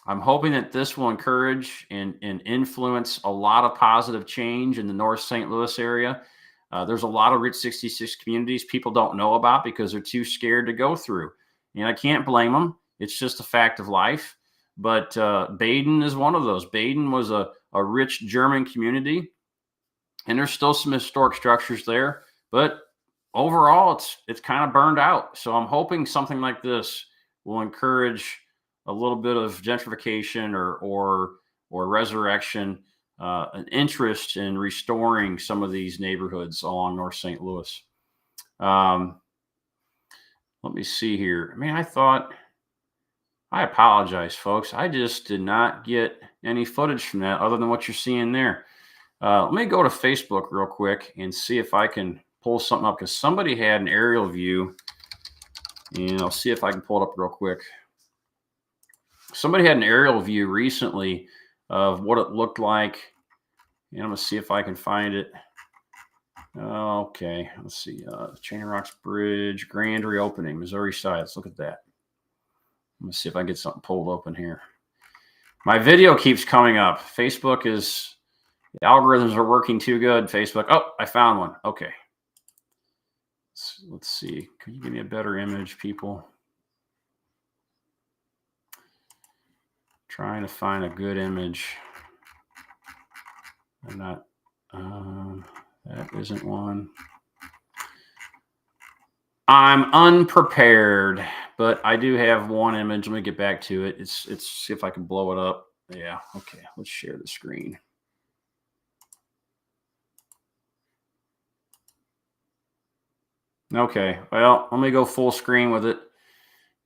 that this will encourage and influence a lot of positive change in the North St. Louis area. There's a lot of Route 66 communities people don't know about because they're too scared to go through. And I can't blame them. It's just a fact of life. But Baden is one of those. Baden was a rich German community. And there's still some historic structures there, but overall, it's kind of burned out. So I'm hoping something like this will encourage a little bit of gentrification or resurrection, an interest in restoring some of these neighborhoods along North St. Louis. Let me see here. I mean, I apologize, folks. I just did not get any footage from that other than what you're seeing there. Let me go to Facebook real quick and see if I can pull something up, because somebody had an aerial view, and I'll see if I can pull it up real quick. Somebody had an aerial view recently of what it looked like, and I'm going to see if I can find it. Okay, let's see. Chain Rocks Bridge, grand reopening, Missouri side. Let's look at that. I'm going to see if I can get something pulled open here. My video keeps coming up. Facebook is... The algorithms are working too good. Facebook. Oh, I found one. Okay. Let's see. Can you give me a better image, people? Trying to find a good image. I'm not. That isn't one. I'm unprepared, but I do have one image. Let me get back to it. It's see if I can blow it up. Yeah. Okay. Let's share the screen. Okay, well, let me go full screen with it,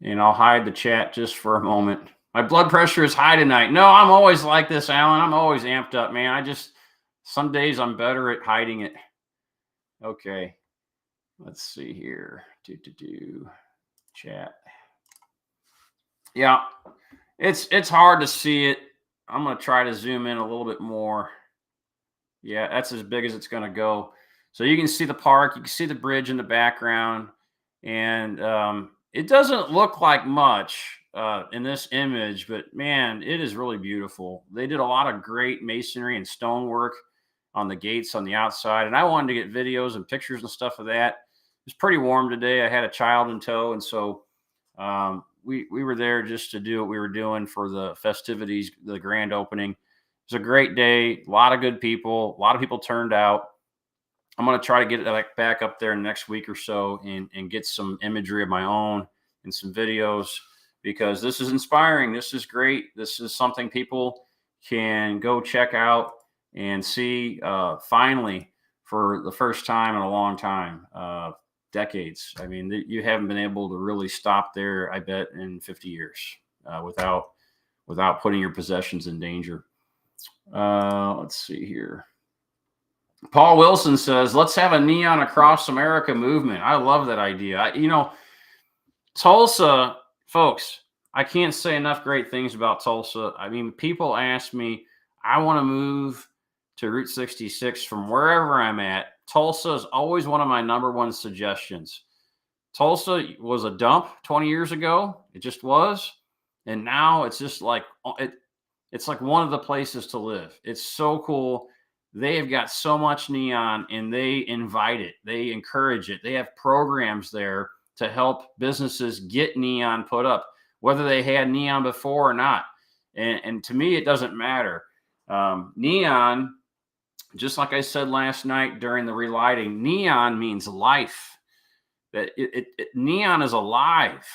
and I'll hide the chat just for a moment. My blood pressure is high tonight. No, I'm always like this, Alan. I'm always amped up, man. Some days I'm better at hiding it. Okay, let's see here. Chat. Yeah, it's hard to see it. I'm going to try to zoom in a little bit more. Yeah, that's as big as it's going to go. So you can see the park, you can see the bridge in the background, and it doesn't look like much in this image, but man, it is really beautiful. They did a lot of great masonry and stonework on the gates on the outside, and I wanted to get videos and pictures and stuff of that. It was pretty warm today. I had a child in tow, and so we were there just to do what we were doing for the festivities, the grand opening. It was a great day, a lot of good people, a lot of people turned out. I'm going to try to get it back up there in the next week or so and get some imagery of my own and some videos, because this is inspiring. This is great. This is something people can go check out and see finally for the first time in a long time, decades. I mean, you haven't been able to really stop there, I bet, in 50 years without putting your possessions in danger. Let's see here. Paul Wilson says, let's have a neon across America movement. I love that idea. Tulsa, folks, I can't say enough great things about Tulsa. I mean, people ask me, I want to move to Route 66 from wherever I'm at. Tulsa is always one of my number one suggestions. Tulsa was a dump 20 years ago. It just was. And now it's just like it's like one of the places to live. It's so cool. They have got so much neon and they invite it. They encourage it. They have programs there to help businesses get neon put up, whether they had neon before or not. And to me, it doesn't matter. Neon, just like I said last night during the relighting, neon means life. That neon is alive.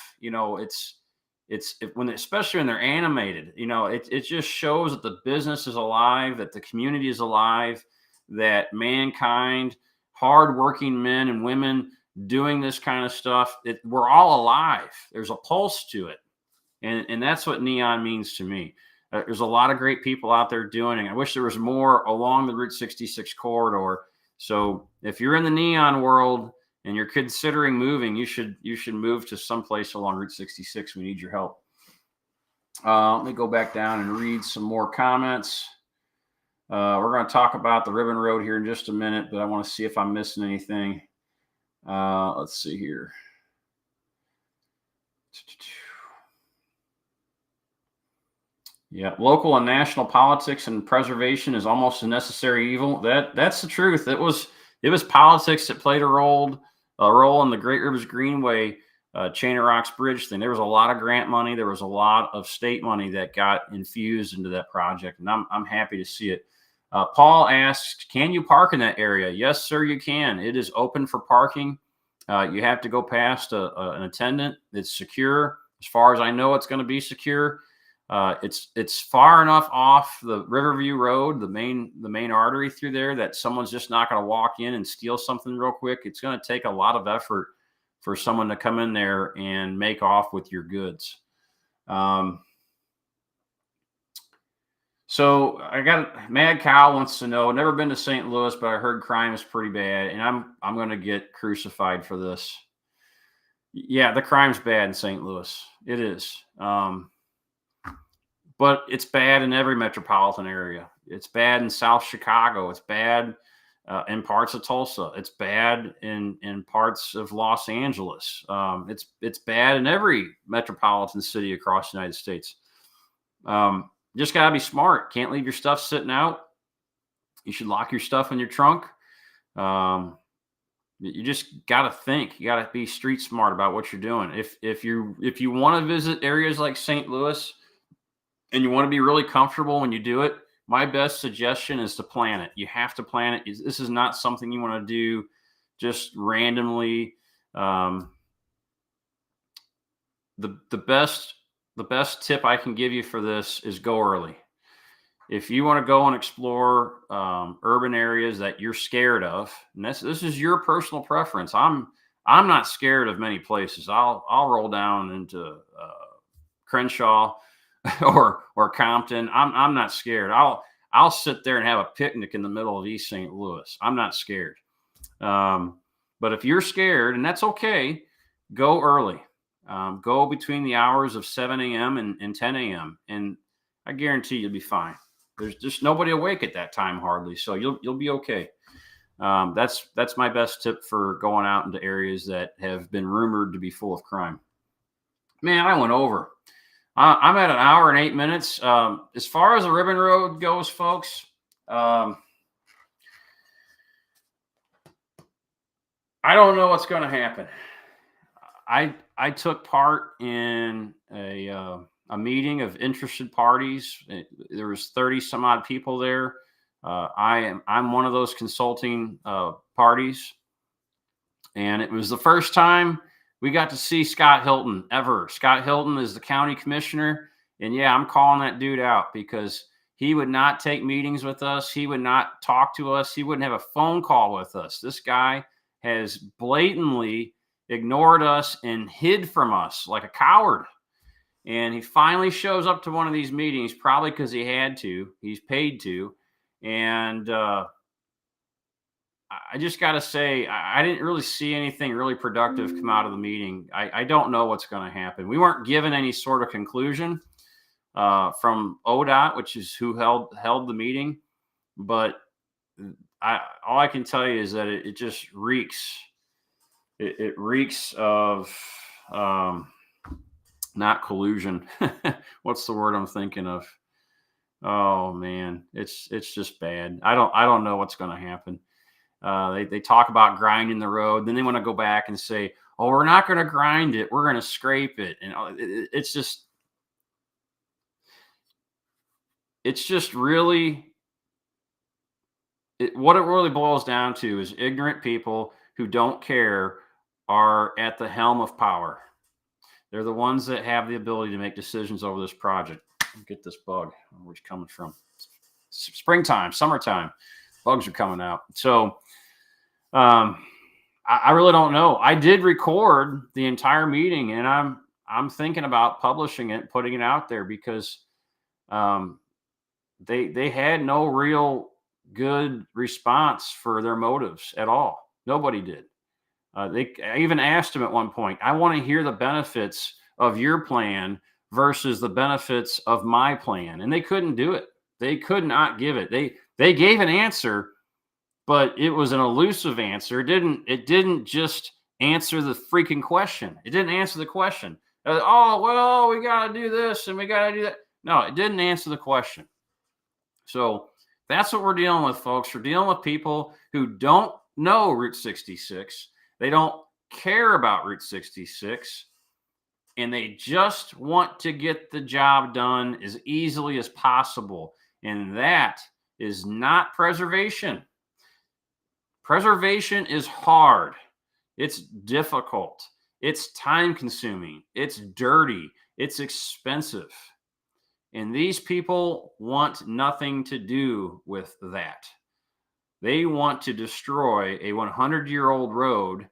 When, especially when they're animated, it just shows that the business is alive, that the community is alive, that mankind, hardworking men and women doing this kind of stuff, we're all alive. There's a pulse to it. And that's what neon means to me. There's a lot of great people out there doing it. I wish there was more along the Route 66 corridor. So if you're in the neon world and you're considering moving, you should move to someplace along Route 66. We need your help. Let me go back down and read some more comments. We're going to talk about the Ribbon Road here in just a minute, but I want to see if I'm missing anything. Let's see here. Yeah, local and national politics and preservation is almost a necessary evil. That's the truth. It was politics that played a role in the Great Rivers Greenway Chain of Rocks Bridge thing. There was a lot of grant money. There was a lot of state money that got infused into that project, and I'm happy to see it. Paul asks, can you park in that area? Yes, sir, you can. It is open for parking. You have to go past an attendant. It's secure. As far as I know, it's going to be secure. It's far enough off the Riverview Road, the main artery through there, that someone's just not going to walk in and steal something real quick. It's going to take a lot of effort for someone to come in there and make off with your goods. So I got Mad Cow wants to know, never been to St. Louis, but I heard crime is pretty bad, and I'm going to get crucified for this. Yeah, the crime's bad in St. Louis. It is. But it's bad in every metropolitan area. It's bad in South Chicago. It's bad in parts of Tulsa. It's bad in parts of Los Angeles. It's bad in every metropolitan city across the United States. Just got to be smart. Can't leave your stuff sitting out. You should lock your stuff in your trunk. You just got to think. You got to be street smart about what you're doing. If you want to visit areas like St. Louis, and you want to be really comfortable when you do it, my best suggestion is to plan it. You have to plan it. This is not something you want to do just randomly. The best tip I can give you for this is go early. If you want to go and explore urban areas that you're scared of, and this is your personal preference. I'm not scared of many places. I'll roll down into Crenshaw or Compton. I'm not scared. I'll sit there and have a picnic in the middle of East St. Louis. I'm not scared. But if you're scared, and that's okay, go early. Go between the hours of 7 a.m. and 10 a.m. and I guarantee you'll be fine. There's just nobody awake at that time hardly, so you'll be okay. That's my best tip for going out into areas that have been rumored to be full of crime. Man, I went over. I'm at 1 hour and 8 minutes. As far as the Ribbon Road goes, folks, I don't know what's going to happen. I took part in a meeting of interested parties. There was 30 some odd people there. I'm one of those consulting parties, and it was the first time we got to see Scott Hilton ever. Scott Hilton is the county commissioner. And yeah, I'm calling that dude out because he would not take meetings with us. He would not talk to us. He wouldn't have a phone call with us. This guy has blatantly ignored us and hid from us like a coward. And he finally shows up to one of these meetings, probably because he had to. He's paid to. And I just got to say, I didn't really see anything really productive come out of the meeting. I don't know what's going to happen. We weren't given any sort of conclusion from ODOT, which is who held the meeting. But all I can tell you is that it just reeks it reeks of not collusion. What's the word I'm thinking of? Oh man, it's just bad. I don't know what's going to happen. They talk about grinding the road, then they want to go back and say, "Oh, we're not going to grind it. We're going to scrape it." And it's just really what it really boils down to is ignorant people who don't care are at the helm of power. They're the ones that have the ability to make decisions over this project. Get this bug. Where's it coming from? Springtime, summertime, bugs are coming out. So I really don't know. I did record the entire meeting, and I'm thinking about publishing it, putting it out there, because they had no real good response for their motives at all. Nobody did. I even asked them at one point, I want to hear the benefits of your plan versus the benefits of my plan. And they couldn't do it. They could not give it. They gave an answer, but it was an elusive answer. It didn't just answer the freaking question. It didn't answer the question. Oh, well, we got to do this and we got to do that. No, it didn't answer the question. So that's what we're dealing with, folks. We're dealing with people who don't know Route 66. They don't care about Route 66, and they just want to get the job done as easily as possible. And that is not preservation. Preservation is hard. It's difficult. It's time consuming. It's dirty. It's expensive. And these people want nothing to do with that. They want to destroy a 100-year-old road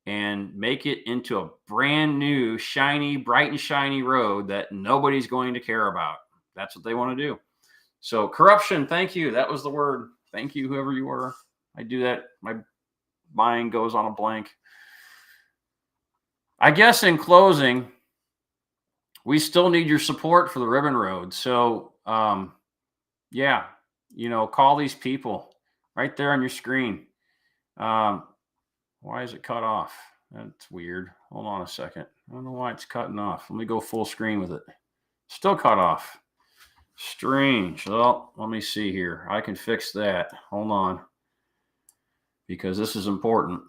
and make it into a brand new, shiny, bright and shiny road that nobody's going to care about. That's what they want to do. So corruption, thank you. That was the word. Thank you, whoever you were. I do that. My mind goes on a blank. I guess in closing, we still need your support for the ribbon road. So, yeah, call these people right there on your screen. Why is it cut off? That's weird. Hold on a second. I don't know why it's cutting off. Let me go full screen with it. Still cut off. Strange. Well, let me see here. I can fix that. Hold on. Because this is important.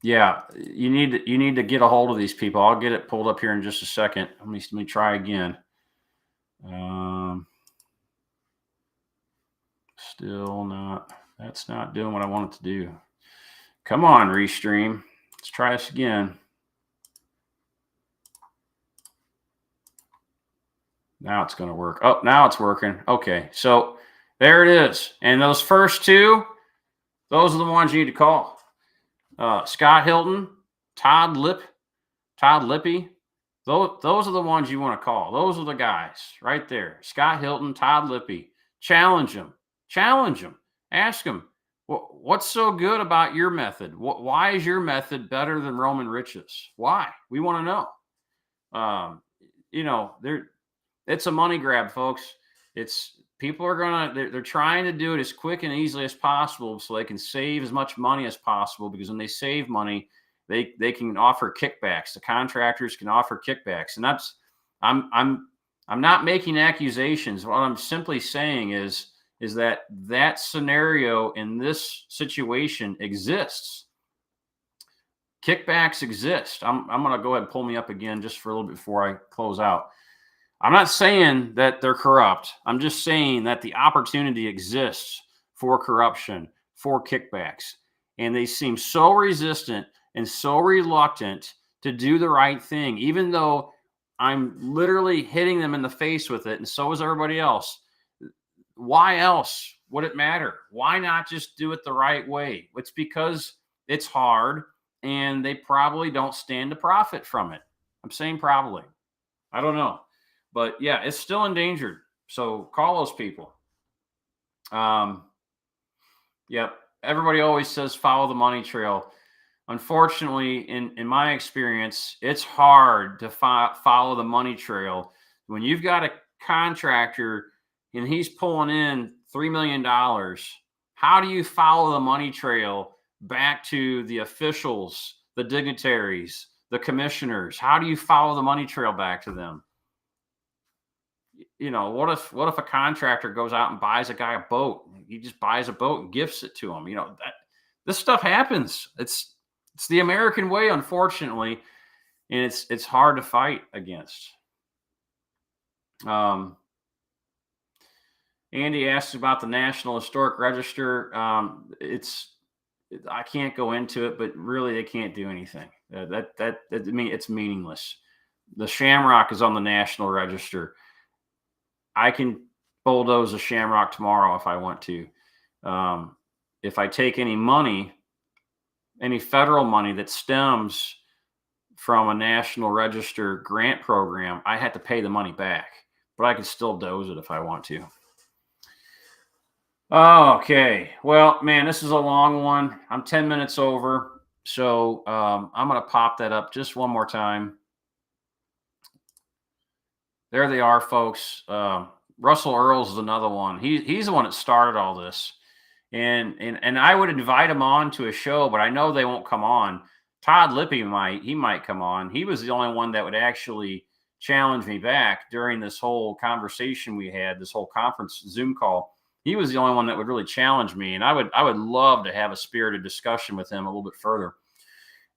Yeah, you need to get a hold of these people. I'll get it pulled up here in just a second. Let me try again. Still not. That's not doing what I want it to do. Come on, Restream. Let's try this again. Now it's going to work. Oh, now it's working. Okay, so there it is. And those first two, those are the ones you need to call. Scott Hilton, Todd Lippy. Those are the ones you want to call. Those are the guys right there. Scott Hilton, Todd Lippy. Challenge them. Ask them, what's so good about your method? Why is your method better than Roamin Rich's? Why? We want to know. It's a money grab, folks. People are they're trying to do it as quick and easily as possible so they can save as much money as possible, because when they save money, they can offer kickbacks. The contractors can offer kickbacks. And that's, I'm not making accusations. What I'm simply saying is that scenario in this situation exists. Kickbacks exist. I'm going to go ahead and pull me up again just for a little bit before I close out. I'm not saying that they're corrupt. I'm just saying that the opportunity exists for corruption, for kickbacks. And they seem so resistant and so reluctant to do the right thing, even though I'm literally hitting them in the face with it, and so is everybody else. Why else would it matter? Why not just do it the right way? It's because it's hard, and they probably don't stand to profit from it. I'm saying probably. I don't know. But yeah, it's still endangered. So call those people. Yep. Everybody always says follow the money trail. Unfortunately, in my experience, it's hard to follow the money trail when you've got a contractor and he's pulling in $3 million. How do you follow the money trail back to the officials, the dignitaries, the commissioners? How do you follow the money trail back to them? You know, what if a contractor goes out and buys a guy a boat? He just buys a boat and gifts it to him. You know, that this stuff happens. It's the American way, unfortunately, and it's hard to fight against. Andy asked about the National Historic Register. I can't go into it, but really they can't do anything. It's meaningless. The Shamrock is on the National Register. I can bulldoze a Shamrock tomorrow if I want to. If I take any money, any federal money that stems from a National Register grant program, I had to pay the money back, but I could still doze it if I want to. Okay. Well, man, this is a long one. I'm 10 minutes over. So I'm going to pop that up just one more time. There they are, folks. Russell Earls is another one. He's the one that started all this. And I would invite him on to a show, but I know they won't come on. Todd Lippy might come on. He was the only one that would actually challenge me back during this whole conversation we had, this whole conference Zoom call. He was the only one that would really challenge me, and I would love to have a spirited discussion with him a little bit further.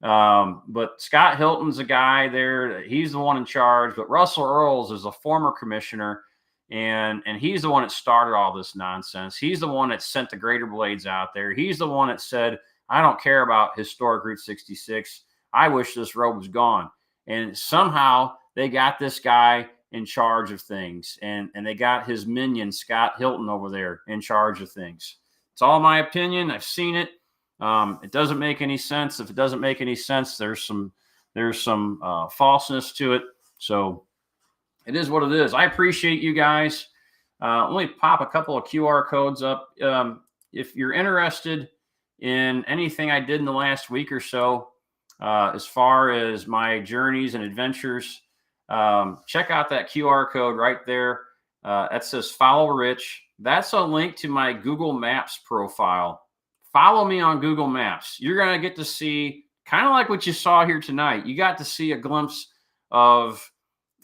But Scott Hilton's a guy there. He's the one in charge, but Russell Earls is a former commissioner, and he's the one that started all this nonsense. He's the one that sent the Greater Blades out there. He's the one that said, I don't care about historic Route 66. I wish this road was gone. And somehow they got this guy in charge of things, and they got his minion, Scott Hilton, over there in charge of things. It's all my opinion. I've seen it. It doesn't make any sense. If it doesn't make any sense, there's some falseness to it. So it is what it is. I appreciate you guys. Let me pop a couple of QR codes up. If you're interested in anything I did in the last week or so, as far as my journeys and adventures, check out that QR code right there. That says follow Rich. That's a link to my Google Maps profile. Follow me on Google Maps. You're going to get to see kind of like what you saw here tonight. You got to see a glimpse of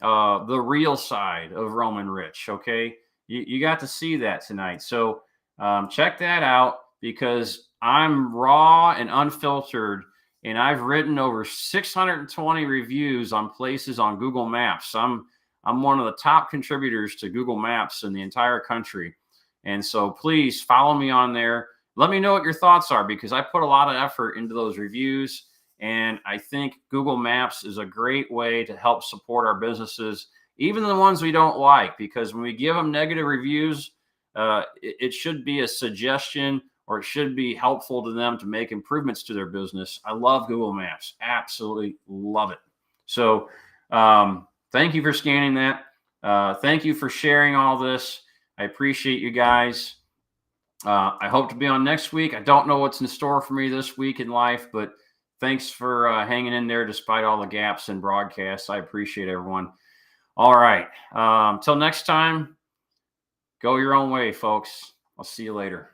the real side of Roamin Rich. Okay. You got to see that tonight. So check that out, because I'm raw and unfiltered. And I've written over 620 reviews on places on Google Maps. I'm one of the top contributors to Google Maps in the entire country. And so please follow me on there. Let me know what your thoughts are, because I put a lot of effort into those reviews. And I think Google Maps is a great way to help support our businesses, even the ones we don't like, because when we give them negative reviews, it should be a suggestion, or it should be helpful to them to make improvements to their business. I love Google Maps. Absolutely love it. So thank you for scanning that. Thank you for sharing all this. I appreciate you guys. I hope to be on next week. I don't know what's in store for me this week in life, but thanks for hanging in there despite all the gaps in broadcasts. I appreciate everyone. All right. Till next time, go your own way, folks. I'll see you later.